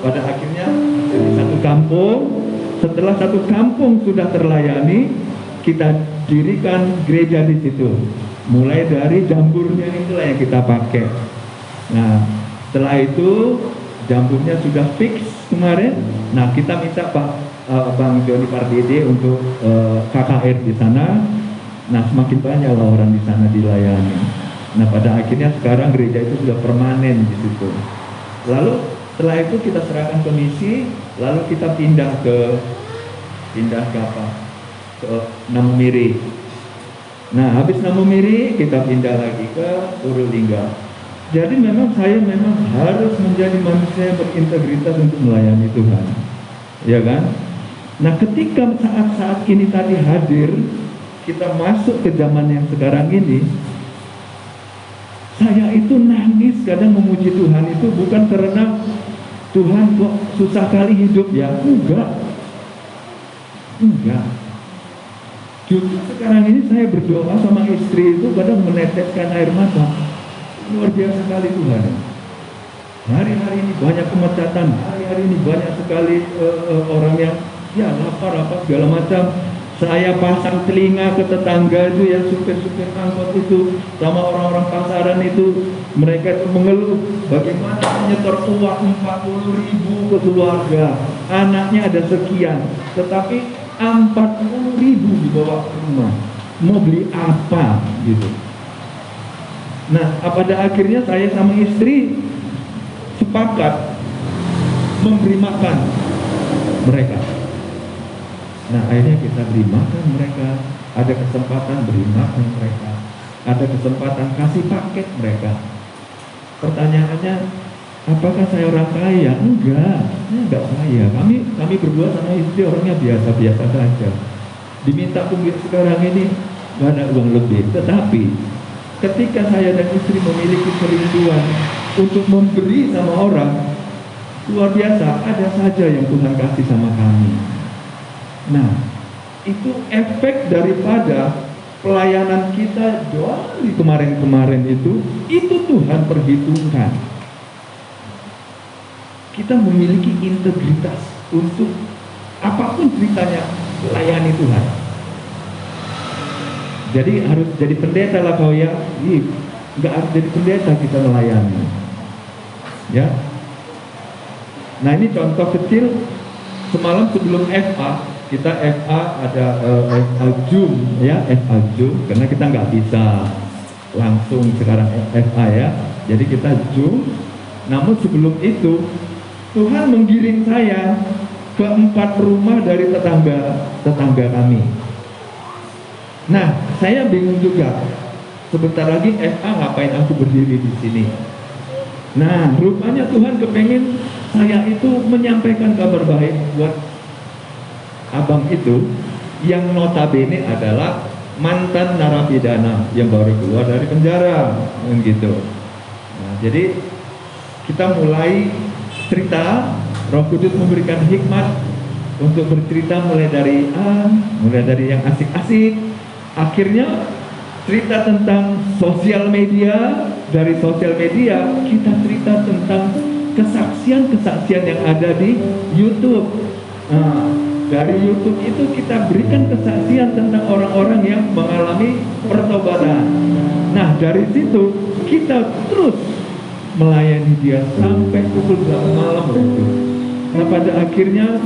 [SPEAKER 5] Pada akhirnya dari satu kampung, setelah satu kampung sudah terlayani, kita dirikan gereja di situ. Mulai dari jamburnya itulah yang kita pakai. Nah, setelah itu jamburnya sudah fix kemarin. Nah, kita minta Bang Joni Pardede untuk KKR di sana. Nah, semakin banyak lah orang di sana dilayani. Nah, pada akhirnya sekarang gereja itu sudah permanen di situ. Lalu setelah itu kita serahkan ke misi, lalu kita pindah ke apa? Ke Namumiri. Nah, habis Namumiri kita pindah lagi ke Purulingga. Jadi memang saya harus menjadi manusia yang berintegritas untuk melayani Tuhan, ya kan? Nah, ketika saat-saat ini tadi hadir, kita masuk ke zaman yang sekarang ini, saya itu nangis kadang memuji Tuhan itu bukan karena Tuhan kok susah kali hidup ya, enggak. Justru sekarang ini saya berdoa sama istri itu kadang meneteskan air mata. Luar biasa sekali Tuhan. Hari-hari ini banyak pemecatan, hari-hari ini banyak sekali orang yang ya lapar apa segala macam. Saya pasang telinga ke tetangga itu ya, supir-supir angkot itu sama orang-orang pasaran itu, mereka itu mengeluh bagaimana menyetor uang 40.000 ke keluarga, anaknya ada sekian, tetapi 40.000 dibawa ke rumah, mau beli apa gitu. Nah, pada akhirnya saya sama istri sepakat memberi makan mereka. Nah, akhirnya kita beri makan mereka, ada kesempatan beri makan mereka, ada kesempatan kasih paket mereka. Pertanyaannya, apakah saya orang kaya? Enggak kaya. Kami berdua sama istri orangnya biasa-biasa saja. Diminta duit sekarang ini nggak ada uang lebih. Tetapi ketika saya dan istri memiliki kerinduan untuk memberi sama orang, luar biasa, ada saja yang Tuhan kasih sama kami. Nah, itu efek daripada pelayanan kita dari kemarin-kemarin itu Tuhan perhitungkan. kita memiliki integritas untuk apapun ceritanya layani Tuhan. Jadi harus jadi pendeta lah kau ya. Nggak harus jadi pendeta kita melayani. Ya. Nah ini contoh kecil. Semalam sebelum FA, kita FA ada FA Zoom ya, FA Zoom, karena kita nggak bisa langsung sekarang FA ya. Jadi kita Zoom. Namun sebelum itu Tuhan menggiring saya ke 4 rumah dari tetangga kami. Nah, saya bingung juga. Sebentar lagi FA, ngapain aku berdiri di sini? Nah, rupanya Tuhan kepengen saya itu menyampaikan kabar baik buat abang itu yang notabene adalah mantan narapidana yang baru keluar dari penjara, gitu. Nah, jadi kita mulai cerita. Roh Kudus memberikan hikmat untuk bercerita mulai dari yang asik-asik. Akhirnya cerita tentang sosial media. Dari sosial media kita cerita tentang kesaksian-kesaksian yang ada di YouTube. Nah, dari YouTube itu kita berikan kesaksian tentang orang-orang yang mengalami pertobatan. Nah, dari situ kita terus melayani dia sampai pukul 8 malam itu. Nah, pada akhirnya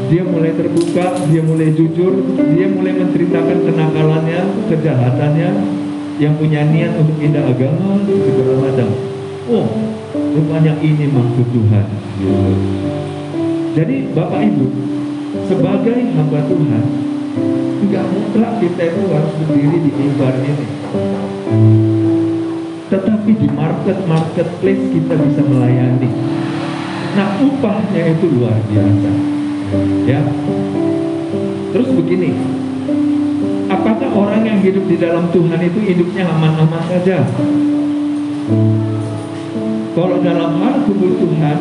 [SPEAKER 5] dia mulai terbuka, dia mulai jujur, dia mulai menceritakan kenakalannya, kejahatannya, yang punya niat untuk pindah agama, segala macam. Oh, rupanya ini maksud Tuhan. Jadi Bapak Ibu, sebagai hamba Tuhan, nggak mutlak kita itu harus berdiri di mimbar ini. Tetapi di marketplace kita bisa melayani. Nah, upahnya itu luar biasa. Ya. Terus begini, apakah orang yang hidup di dalam Tuhan itu hidupnya aman-aman saja? Kalau dalam hal kebutuhan,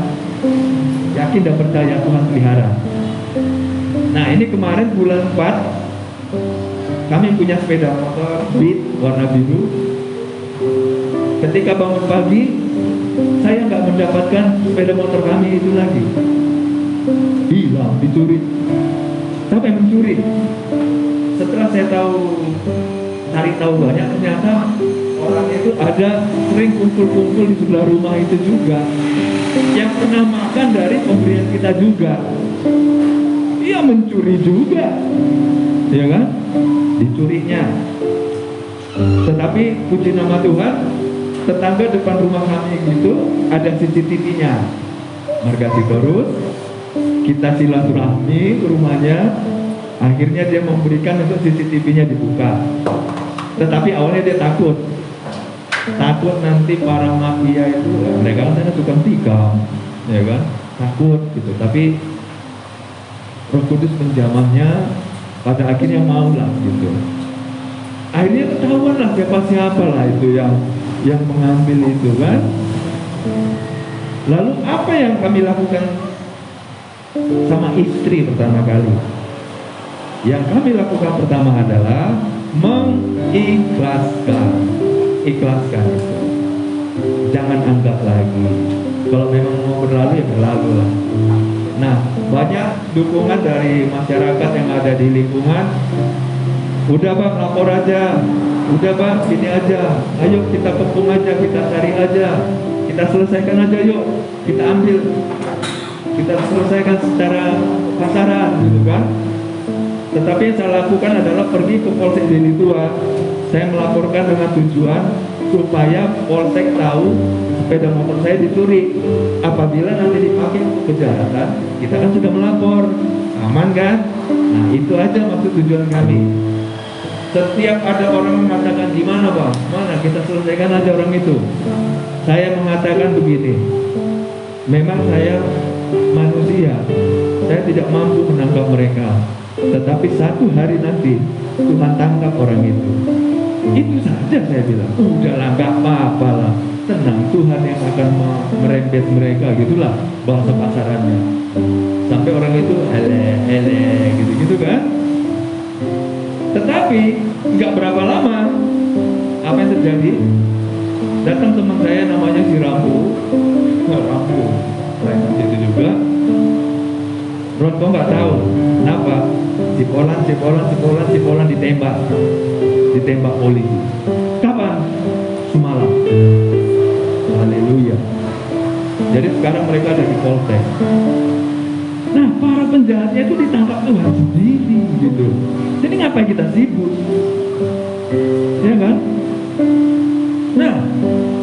[SPEAKER 5] yakin dan percaya Tuhan pelihara. Nah, ini kemarin bulan 4 kami punya sepeda motor Beat warna biru. Ketika bangun pagi, saya nggak mendapatkan sepeda motor kami itu lagi. Hilang, dicuri. Siapa yang mencuri? Setelah saya cari tahu banyak, ternyata orang itu ada sering kumpul-kumpul di sebelah rumah itu juga, yang pernah makan dari pemberian kita juga. Ia mencuri juga, ya kan? Dicurinya. Tetapi puji nama Tuhan, tetangga depan rumah kami gitu ada CCTV-nya. Margasi terus, kita silaturahmi ke rumahnya. Akhirnya dia memberikan untuk CCTV-nya dibuka. Tetapi awalnya dia takut nanti para mafia itu, mereka kan tukang tikam, ya kan, takut gitu. Tapi Roh Kudus menjamahnya, pada akhirnya mau lah gitu. Akhirnya ketahuan lah siapa lah itu yang mengambil itu kan. Lalu apa yang kami lakukan sama istri pertama kali? Yang kami lakukan pertama adalah mengikhlaskan. Ikhlaskan itu. Jangan anggap lagi. Kalau memang mau berlalu ya berlalu lah. Nah, banyak dukungan dari masyarakat yang ada di lingkungan. Udah Bang, lapor aja. Udah Bang, sini aja. Ayo kita kepung aja, kita cari aja. Kita selesaikan aja yuk. Kita ambil. Kita selesaikan secara pasaran gitu kan. Tetapi yang saya lakukan adalah pergi ke Polsek Deli Tua. Saya melaporkan dengan tujuan supaya Polsek tahu sepeda motor saya dicuri. Apabila nanti dipakai untuk kejahatan, kita kan sudah melapor. Aman kan? Nah, itu aja maksud tujuan kami. Setiap ada orang mengatakan di mana Bang? Mana? Kita selesaikan aja orang itu. Saya mengatakan begini. Memang saya manusia. Saya tidak mampu menangkap mereka. Tetapi satu hari nanti Tuhan tangkap orang itu. Itu saja saya bilang. Udahlah, nggak apa-apa lah. Tenang, Tuhan yang akan merembet mereka, gitulah bahasa pasarannya. Sampai orang itu ele gitu kan. Tetapi nggak berapa lama, apa yang terjadi? Datang teman saya namanya si Rambu. rampung. Selain itu juga, Bronco nggak tahu kenapa Cipolan ditembak polisi. Kapan? Semalam. Haleluya. Jadi sekarang mereka ada di Polsek. Nah, para penjahatnya itu ditangkap Tuhan sendiri gitu. Jadi ngapain kita sibuk? Ya kan? Nah,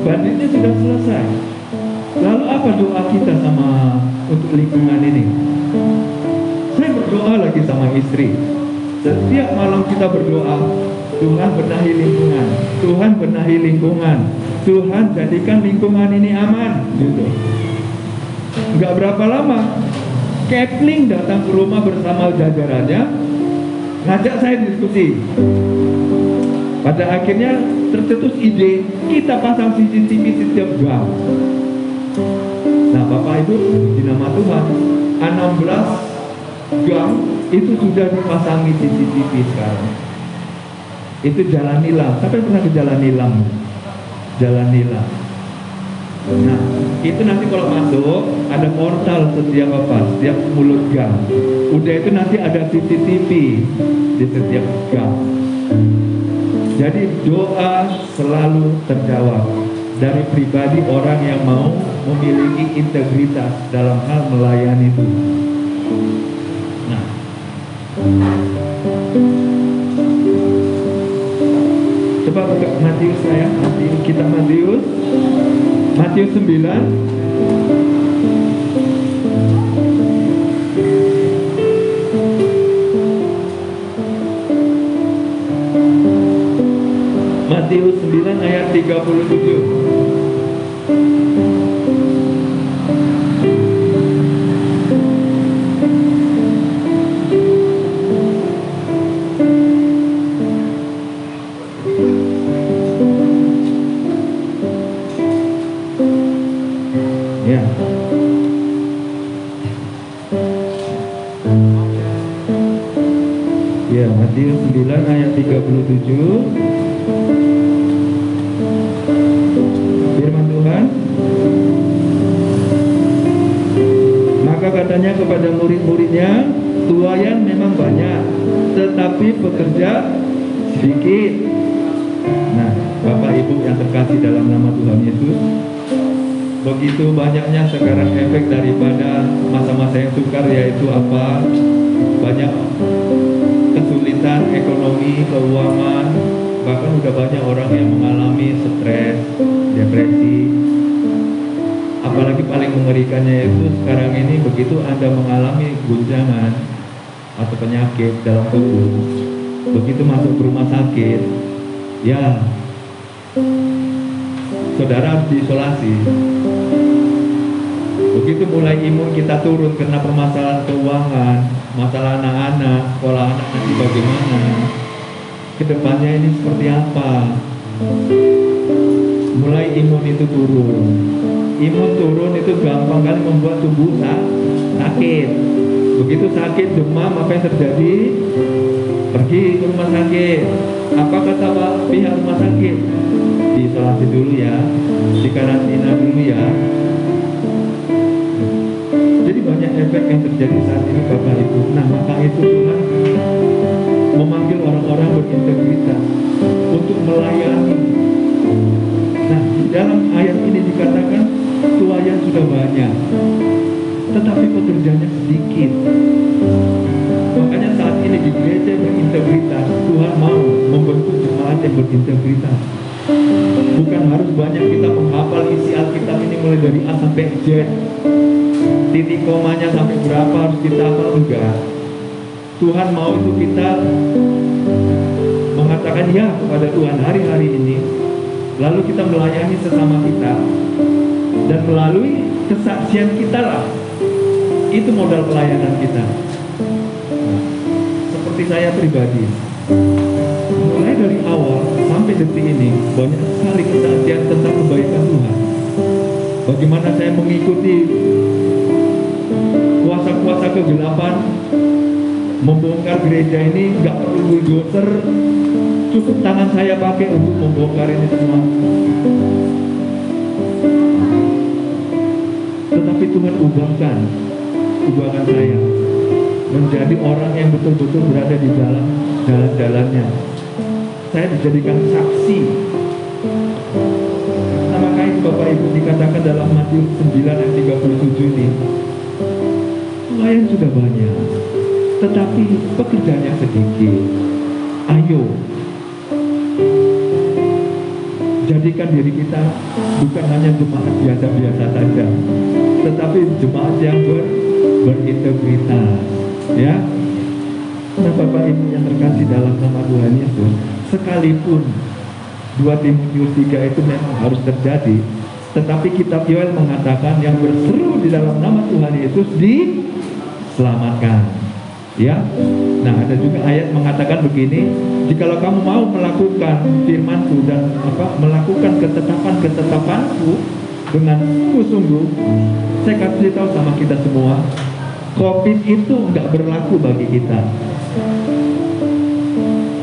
[SPEAKER 5] banditnya sudah selesai. Lalu apa doa kita sama untuk lingkungan ini? Saya berdoa lagi sama istri. Setiap malam kita berdoa, Tuhan benahi lingkungan, Tuhan benahi lingkungan, Tuhan jadikan lingkungan ini aman gitu. Nggak berapa lama Kepling datang ke rumah bersama jajarannya, ngajak saya diskusi. Pada akhirnya tercetus ide, kita pasang CCTV setiap gang. Nah, Bapak Ibu, di nama Tuhan, 16 gang itu sudah dipasangi CCTV sekarang. Itu Jalan Nilam. Sampai pernah ke Jalan Nilam? Jalan Nilam. Nah, itu nanti kalau masuk ada portal setiap mulut gang. Udah itu nanti ada CCTV di setiap gang. Jadi doa selalu terjawab dari pribadi orang yang mau memiliki integritas dalam hal melayani Tuhan. Nah, coba buka Matius saya, kita Matius 9. Matius 9 ayat 37. Ya. Ya, Matius 9 ayat 37. Firman Tuhan. Maka katanya kepada murid-muridnya, tuaian memang banyak, tetapi pekerja sedikit. Nah, Bapak Ibu yang terkasih dalam nama Tuhan Yesus, begitu banyaknya sekarang efek daripada masa-masa yang sukar, yaitu apa? Banyak kesulitan ekonomi, keuangan, bahkan udah banyak orang yang mengalami stres, depresi. Apalagi paling mengerikannya itu sekarang ini begitu Anda mengalami guncangan atau penyakit dalam tubuh, begitu masuk ke rumah sakit, ya saudara harus diisolasi. Begitu mulai imun kita turun karena permasalahan keuangan, masalah anak-anak, sekolah anak nanti bagaimana, kedepannya ini seperti apa. Mulai imun itu turun. Imun turun itu gampang kali membuat tubuh sakit. Begitu sakit, demam, apa yang terjadi? Pergi ke rumah sakit. Apa kata pihak rumah sakit? Diisolasi dulu ya, dikarantina dulu ya. Jadi banyak efek yang terjadi saat ini Bapak Ibu. Nah, maka itu Tuhan memanggil orang-orang berintegritas untuk melayani. Nah, di dalam ayat ini dikatakan tuaian sudah banyak, tetapi pekerjanya sedikit. Makanya saat ini di gereja berintegritas, Tuhan mau membentuk jemaat yang berintegritas. Bukan harus banyak kita menghafal isi Alkitab ini mulai dari A sampai Z, titik komanya sampai berapa harus kita hafal, enggak. Tuhan mau itu kita mengatakan ya kepada Tuhan hari-hari ini, lalu kita melayani sesama kita, dan melalui kesaksian kita lah, itu modal pelayanan kita. Seperti saya pribadi, mulai dari awal sampai detik ini banyak sekali kesaksian tentang kebaikan Tuhan. Bagaimana saya mengikuti kuasa-kuasa kegelapan membongkar gereja ini, nggak perlu bulldozer, cukup tangan saya pakai untuk membongkar ini semua. Tuhan ubahkan saya menjadi orang yang betul-betul berada di dalam jalan-jalannya. Saya dijadikan saksi. Nah, makanya itu Bapak Ibu dikatakan dalam Matius 9 ayat 37 ini, pelayan sudah banyak, tetapi pekerjaannya sedikit. Ayo, jadikan diri kita bukan hanya jemaat biasa-biasa saja, tetapi jemaat yang berintegritas, ya. Nah, Bapak Ibu yang terkasih dalam nama Tuhan Yesus, sekalipun 2 Timotius 3 itu memang harus terjadi, tetapi kitab Yoel mengatakan yang berseru di dalam nama Tuhan Yesus diselamatkan. Ya, nah ada juga ayat mengatakan begini, jikalau kamu mau melakukan firman-Ku dan melakukan ketetapan-ketetapan-Ku dengan sungguh-sungguh, saya kasih tahu sama kita semua, COVID itu nggak berlaku bagi kita.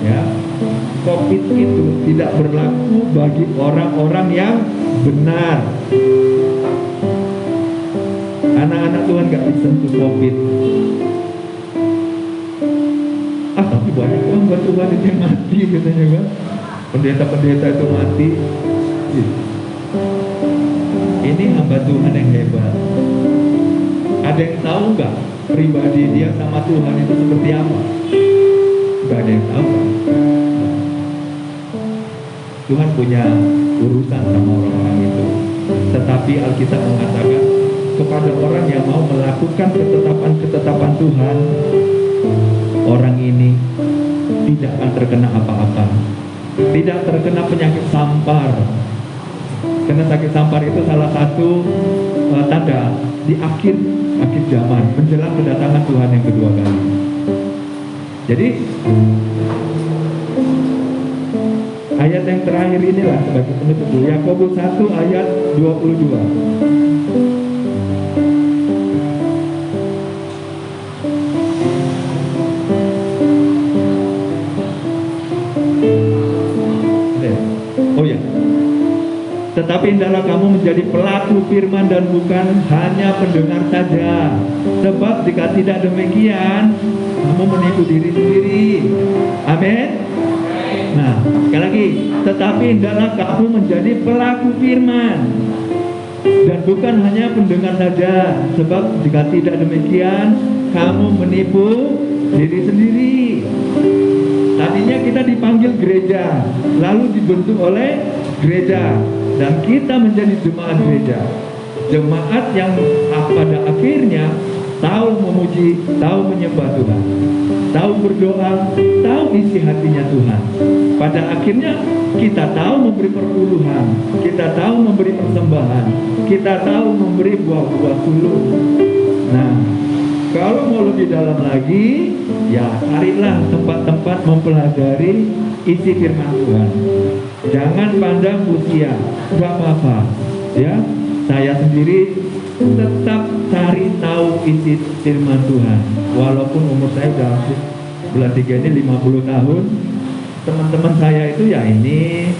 [SPEAKER 5] Ya, COVID itu tidak berlaku bagi orang-orang yang benar. Anak-anak Tuhan nggak disentuh COVID. Tapi banyak hamba Tuhan itu yang mati katanya kan. Pendeta-pendeta itu mati. Ini hamba Tuhan yang hebat. Ada yang tahu nggak pribadi dia sama Tuhan itu seperti apa? Nggak ada yang tahu. Tuhan punya urusan sama orang-orang itu. Tetapi Alkitab mengatakan kepada orang yang mau melakukan ketetapan-ketetapan Tuhan, orang ini tidak akan terkena apa-apa, tidak terkena penyakit sampar. Karena sakit sampar itu salah satu tanda di akhir zaman menjelang kedatangan Tuhan yang kedua kali. Jadi ayat yang terakhir inilah sebagai penutup, Yakobus 1 ayat 22. Tetapi hendaklah kamu menjadi pelaku firman dan bukan hanya pendengar saja. Sebab jika tidak demikian, kamu menipu diri sendiri. Amin. Nah, sekali lagi, tetapi hendaklah kamu menjadi pelaku firman dan bukan hanya pendengar saja. Sebab jika tidak demikian, kamu menipu diri sendiri. Tadinya kita dipanggil gereja, lalu dibentuk oleh gereja, dan kita menjadi jemaat gereja. Jemaat yang pada akhirnya tahu memuji, tahu menyembah Tuhan, tahu berdoa, tahu isi hatinya Tuhan. Pada akhirnya kita tahu memberi perpuluhan, kita tahu memberi persembahan, kita tahu memberi buah-buah sulung. Nah, kalau mau lebih dalam lagi, ya carilah tempat-tempat mempelajari isi firman Tuhan. Jangan pandang usia, gak apa-apa, ya. Saya sendiri tetap cari tahu isi firman Tuhan. Walaupun umur saya sudah bulan 3 ini 50 tahun, teman-teman saya itu ya ini,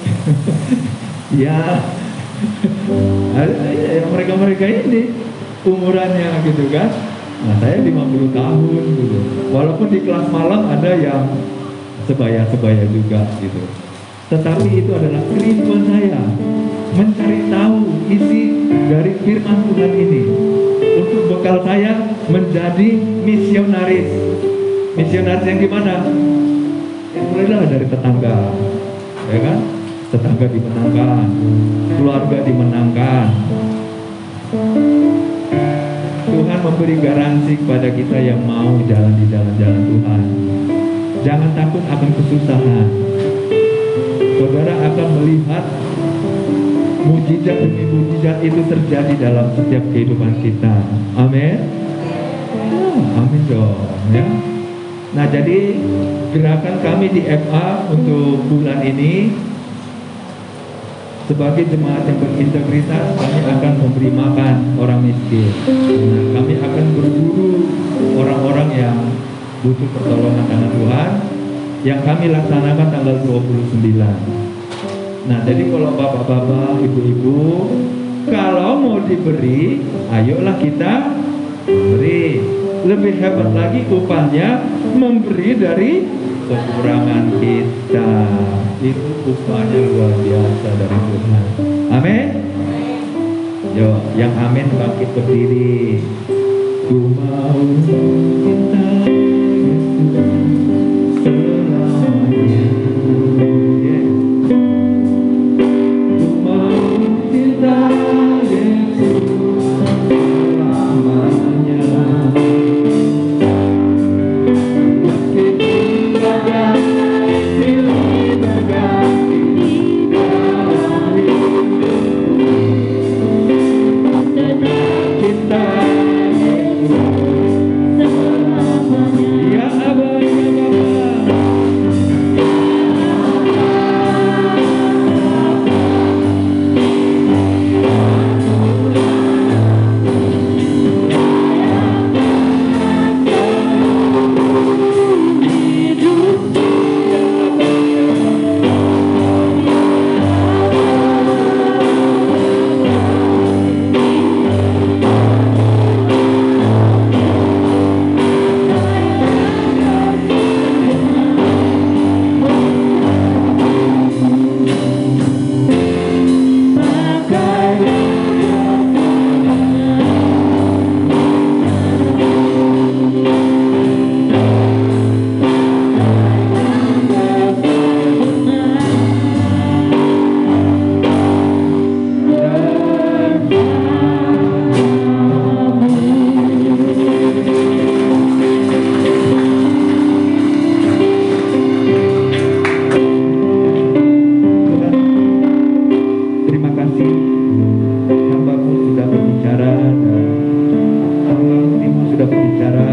[SPEAKER 5] ya mereka ini umurannya gitu kan. Nah, saya 50 tahun gitu. Walaupun di kelas malam ada yang sebaya-sebaya juga gitu. Tetapi itu adalah kerinduan saya, mencari tahu isi dari firman Tuhan ini untuk bekal saya menjadi misionaris. Misionaris yang gimana? Yang mulailah dari tetangga, ya kan? Tetangga dimenangkan, keluarga dimenangkan. Tuhan memberi garansi kepada kita yang mau jalan di jalan-jalan Tuhan. Jangan takut akan kesusahan. Saudara akan melihat mujizat demi mujizat itu terjadi dalam setiap kehidupan kita. Amin. Amin dong, ya. Nah, jadi gerakan kami di FA untuk bulan ini, sebagai jemaat yang berintegritas, kami akan memberi makan orang miskin. Nah, kami akan berburu orang-orang yang butuh pertolongan tangan Tuhan, yang kami laksanakan tanggal 29. Nah, jadi kalau bapak-bapak, ibu-ibu Kalau mau diberi, ayolah kita beri. Lebih hebat lagi upahnya memberi dari kekurangan kita. Itu upahnya luar biasa dari Tuhan. Amin. Yo, yang amin bangkit berdiri. Ku mau cinta Yesus selamanya. Yeah. Ku mau cinta Yesus selamanya. Meskipun badai silih berganti dalam hidup, cinta ya Abah ya Bapa. Terima kasih hambamu sudah berbicara dan hambamu sudah berbicara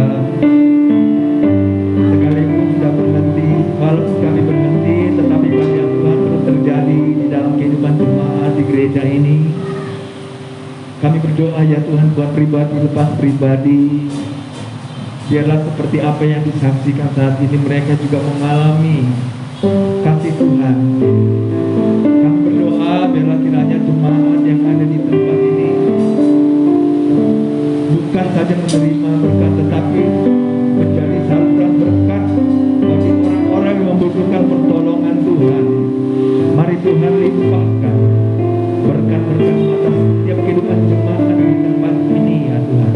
[SPEAKER 5] sekaligus sudah berhenti. Walaupun kami berhenti, tetapi karya Tuhan terus terjadi di dalam kehidupan jemaat di gereja ini. Kami berdoa ya Tuhan, buat pribadi lepas pribadi, biarlah seperti apa yang disaksikan saat ini mereka juga mengalami kasih Tuhan. Kami berdoa biarlah kiranya jemaat yang ada di tempat ini bukan saja menerima berkat, tetapi menjadi saluran berkat bagi orang-orang yang membutuhkan pertolongan Tuhan. Mari Tuhan limpahkan berkat-berkat atas setiap kehidupan jemaat di tempat ini ya Tuhan.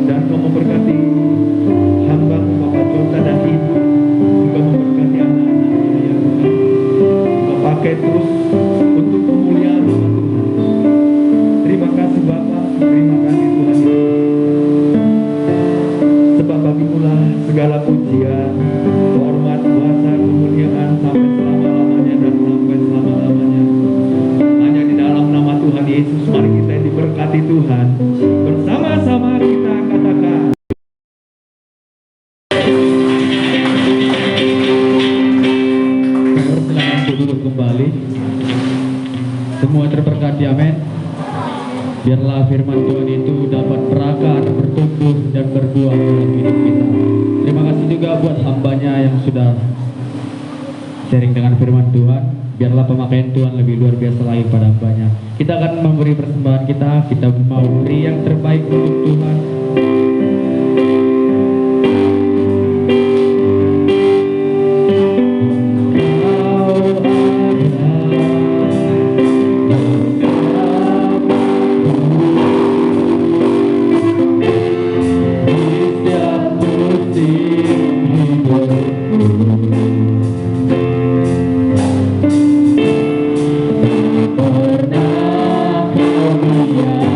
[SPEAKER 5] Dan Kau memberkati hamba-Mu Bapak Jota dan Ibu, juga memberkati anak-anaknya ya Tuhan. Kau pakai terus untuk kemuliaan Tuhan. Terima kasih Bapa, terima kasih Tuhan Yesus. Sebab bagimu lah segala pujian, hormat, kuasa, kemuliaan sampai selama-lamanya dan sampai selama-lamanya. Hanya di dalam nama Tuhan Yesus mari kita diberkati Tuhan. Bersama-sama kita katakan.
[SPEAKER 1] Silakan duduk kembali. Semua terberkati, amin. Biarlah firman Tuhan itu dapat berakar, bertumbuh dan berbuah dalam hidup kita. Terima kasih juga buat hambanya yang sudah sharing dengan firman Tuhan. Biarlah pemakaian Tuhan lebih luar biasa lagi pada hambanya. Kita akan memberi persembahan kita mau beri yang terbaik untuk Tuhan.
[SPEAKER 3] Pernah kau lihat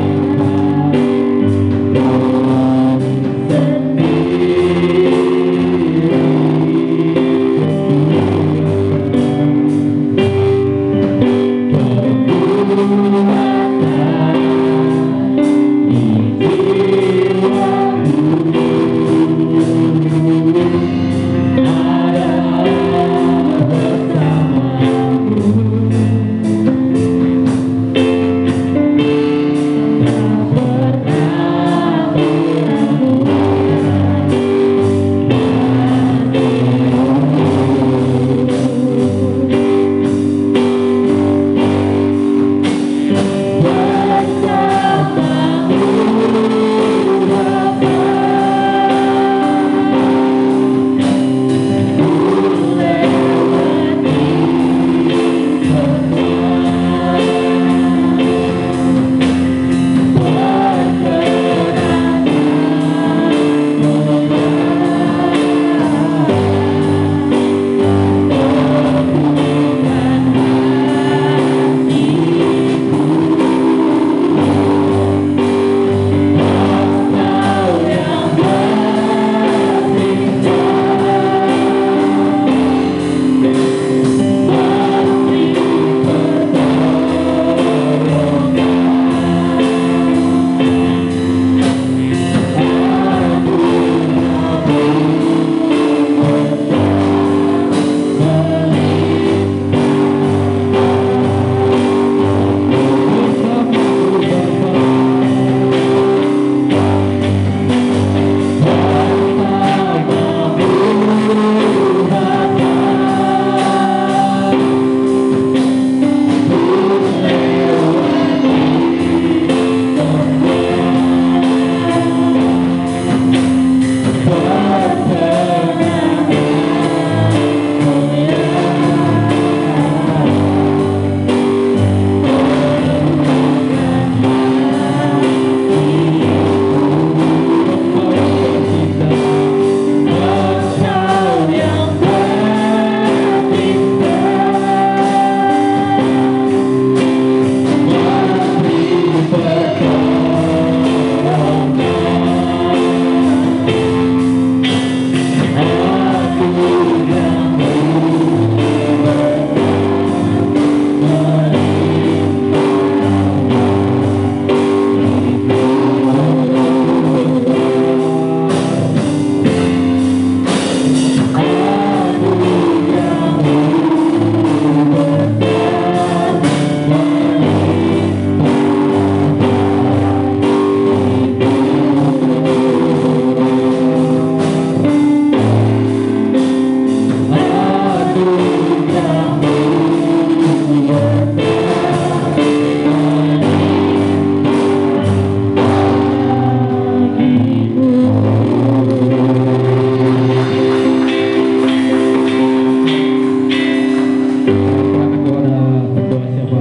[SPEAKER 1] Silakan kepada pendoa siapa.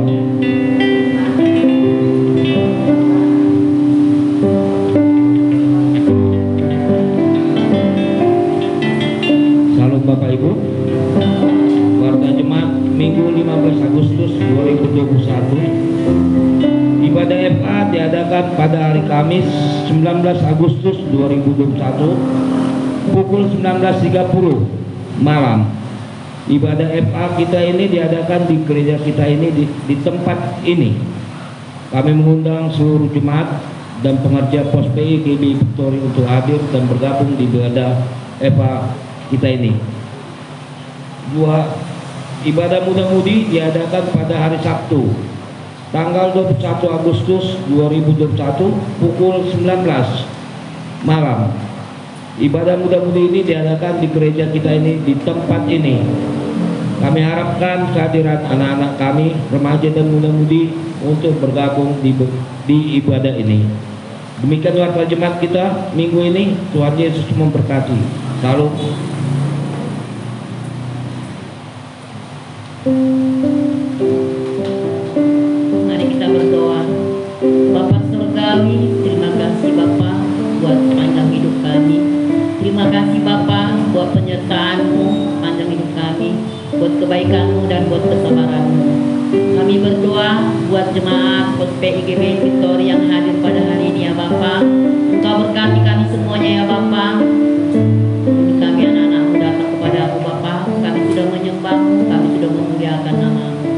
[SPEAKER 2] Salam Bapak Ibu. Warga Jemaat Minggu 15 Agustus 2021. Ibadah FA diadakan pada hari Kamis 19 Agustus 2021 pukul 19.30 malam. Ibadah FA kita ini diadakan di gereja kita ini di tempat ini. Kami mengundang seluruh jemaat dan pengerja pos PI GB Victory untuk hadir dan bergabung di ibadah FA kita ini. Ibadah muda-mudi diadakan pada hari Sabtu tanggal 21 Agustus 2021 pukul 19 malam. Ibadah muda-mudi ini diadakan di gereja kita ini di tempat ini. Kami harapkan kehadiran anak-anak kami, remaja dan muda-mudi untuk bergabung di ibadah ini. Demikian warga jemaat kita minggu ini. Tuhan Yesus memberkati. Salam.
[SPEAKER 6] Mari kita berdoa. Bapa Surgawi, terima kasih Bapa buat panjang hidup kami. Terima kasih Bapa buat penyertaan-Mu panjang hidup kami, buat kebaikan-Mu dan buat kesabaran-Mu. Kami berdoa buat jemaat pos PIGB Victory yang hadir pada hari ini ya Bapa. Engkau berkati kami semuanya ya Bapa. Ini kami anak-anak-Mu datang kepadamu Bapa. Kami sudah menyembah-Mu, kami sudah memuliakan nama-Mu.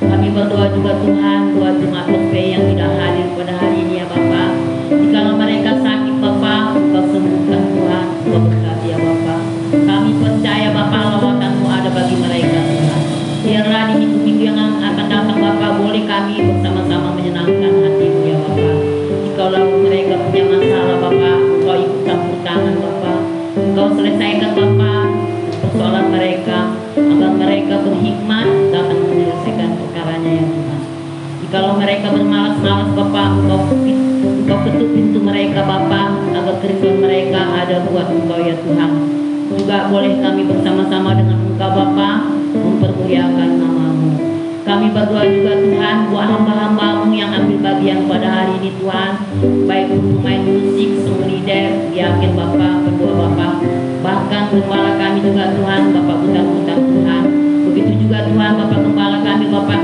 [SPEAKER 6] Kami berdoa juga Tuhan buat jemaat pos PI yang tidak hadir pada hari ini ya Bapa. Jika mereka sakit Bapa, Engkau sembuhkan Tuhan. Engkau berkati ya Bapa. Kami percaya Bapa lawatan-Mu ada bagi mereka Tuhan. Biarlah di minggu-minggu yang akan datang Bapa, boleh kami bersama-sama menyenangkan hati-Mu ya Bapa. Jikalau mereka punya masalah Bapa, Engkau ikut campur tangan Bapa. Engkau selesaikan Bapa persoalan mereka, agar mereka berhikmat dalam menyelesaikan perkaranya ya Tuhan. Jikalau mereka bermalas-malas Bapa, Engkau ketuk pintu mereka Bapa, agar kerinduan mereka ada buat Engkau ya Tuhan. Juga boleh kami bersama-sama dengan Engkau Bapa mempermuliakan nama-Mu. Kami berdoa juga Tuhan buat hamba-hamba-Mu yang ambil bagian pada hari ini Tuhan, baik untuk main musik, song leader, yakin Bapa, pendua Bapa, bahkan gembala kami juga Tuhan, Bapak Buta-Buta Tuhan. Begitu juga Tuhan Bapak gembala kami Bapak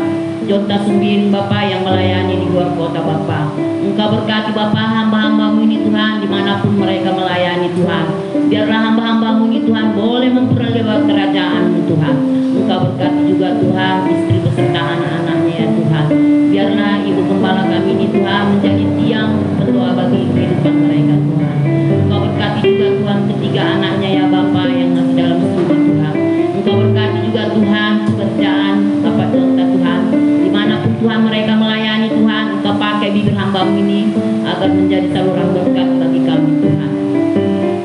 [SPEAKER 6] Jota Sumbin Bapak yang melayani di luar kota Bapak. Engkau berkati Bapak hamba-hamba-Mu ini Tuhan, dimanapun mereka melayani Tuhan. Biarlah hamba-hamba-Mu ini Tuhan boleh memperlebar kerajaan-Mu Tuhan. Engkau berkati juga Tuhan istri beserta anak-anaknya ya Tuhan. Biarlah ibu gembala kami ini Tuhan menjadi tiang berdoa bagi kehidupan mereka Tuhan. Engkau berkati juga Tuhan ketiga anaknya ya Bapak yang masih dalam studi Tuhan. Engkau berkati juga Tuhan pekerjaan Bapak Jota Tuhan. Dimanapun Tuhan mereka melayani Tuhan, Engkau pakai bibir hamba-Mu ini agar menjadi saluran berkat bagi kami Tuhan.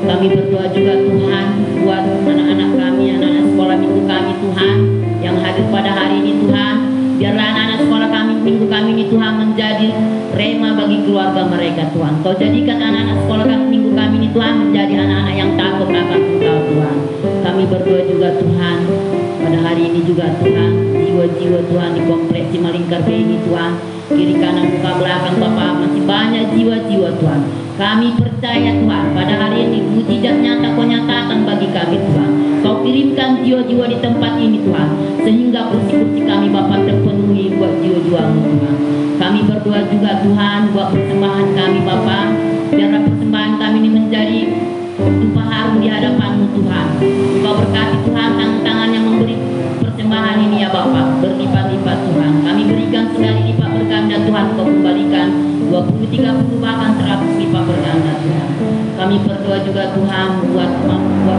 [SPEAKER 6] Kami berdoa juga Tuhan buat anak-anak kami, anak-anak sekolah minggu kami Tuhan yang hadir pada hari ini Tuhan. Biarlah anak-anak sekolah kami minggu kami ini Tuhan menjadi rema bagi keluarga mereka Tuhan. Kau jadikan anak-anak sekolah kami minggu kami ini Tuhan menjadi anak-anak yang takut akan Engkau Tuhan. Kami berdoa juga Tuhan pada hari ini juga Tuhan, jiwa-jiwa Tuhan di kompleks Simalingkar B ini Tuhan, kiri kanan muka belakang Bapak masih banyak jiwa-jiwa Tuhan. Kami percaya Tuhan pada hari ini mujizat nyata Kau nyatakan bagi kami Tuhan. Kau kirimkan jiwa-jiwa di tempat ini Tuhan, sehingga kursi-kursi kami Bapak terpenuhi buat jiwa-jiwa-Mu Tuhan. Kami berdoa juga Tuhan buat persembahan kami Bapak. Biarlah persembahan kami ini menjadi tumpah harum di hadapan-Mu Tuhan. Engkau berkati Tuhan tangan-tangan yang memberi persembahan ini ya Bapak, berlipat-lipat Tuhan. Kami berikan sekali lipat berganda Tuhan, Kau kembalikan 20, 30 bahkan 100 lipat berganda Tuhan. Kami berdoa juga Tuhan buat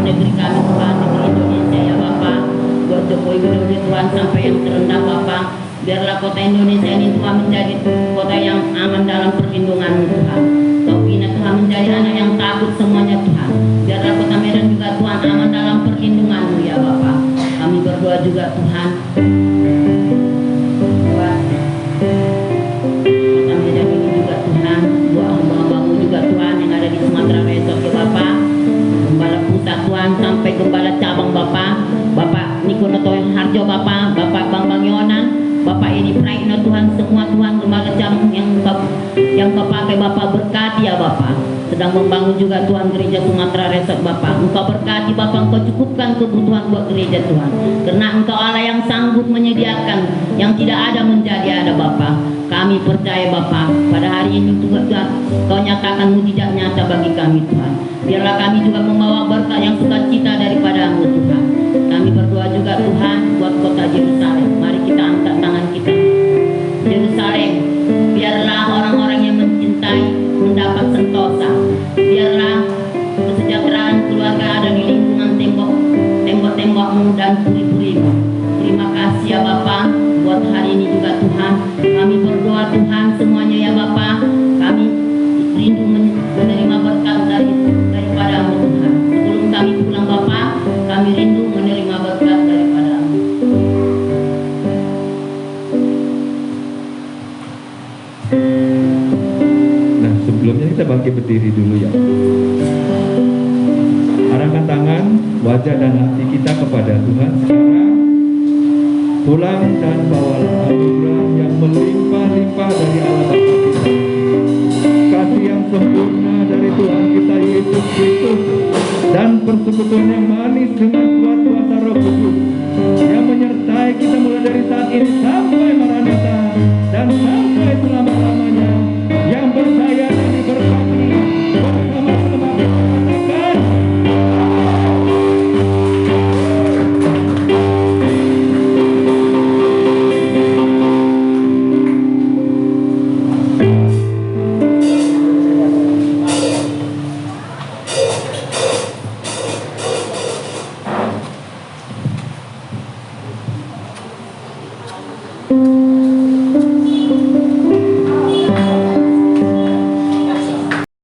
[SPEAKER 6] negeri kami Tuhan, negeri Indonesia ya Bapak, buat Jokowi Widodo Tuhan sampai yang terendah Bapak. Biarlah kota Indonesia ini Tuhan menjadi kota yang aman dalam perlindungan-Mu Tuhan. Kau bina Tuhan menjadi anak yang takut semuanya Tuhan. Biarlah kota Medan juga Tuhan aman dalam perlindungan-Mu ya Bapak. Kami berdoa juga Tuhan buat kota Medan ini juga Tuhan, buat hamba-hamba-Mu juga Tuhan yang ada di Sumatera Besok ya Bapak. Gembala pusat Tuhan sampai gembala cabang Bapak, Bapak Nikonoto Harjo Bapak, Bapak Bapak ini Praikno Tuhan, semua Tuhan lembaga jamu yang Kau pakai Bapak, berkati ya Bapak. Sedang membangun juga Tuhan gereja Sumatera Resort Bapak. Engkau berkati Bapak, Engkau cukupkan kebutuhan buat gereja Tuhan. Karena Engkau Allah yang sanggup menyediakan, yang tidak ada menjadi ada Bapak. Kami percaya Bapak, pada hari ini juga Kau nyatakan mujizat nyata bagi kami Tuhan. Biarlah kami juga membawa berkat yang sukacita daripada-Mu Tuhan. Kami berdoa juga Tuhan buat kota Yerusalem. Mari kita angkat tangan kita. Yerusalem, biarlah orang-orang yang mencintai mendapat sentosa. Biarlah kesejahteraan keluarga ada di lingkungan tembok-tembok-Mu dan puri-puri-Mu. Terima kasih ya Bapak buat hari ini juga Tuhan. Kami berdoa Tuhan semuanya ya Bapak. Kami rindu menerima berkat daripada-Mu Tuhan. Sebelum kami pulang Bapak, kami rindu menerima berkat daripada-Mu.
[SPEAKER 5] Nah, sebelumnya kita bangkit berdiri dulu ya. Arahkan tangan, wajah dan hati kita kepada Tuhan sekarang. Pulang dan bawalah anugerah yang melimpah-limpah dari Allah Bapa kita. Kasih yang sempurna dari Tuhan kita Yesus Kristus dan persekutuan yang manis dengan kuat kuasa Roh Kudus yang menyertai kita mulai dari saat ini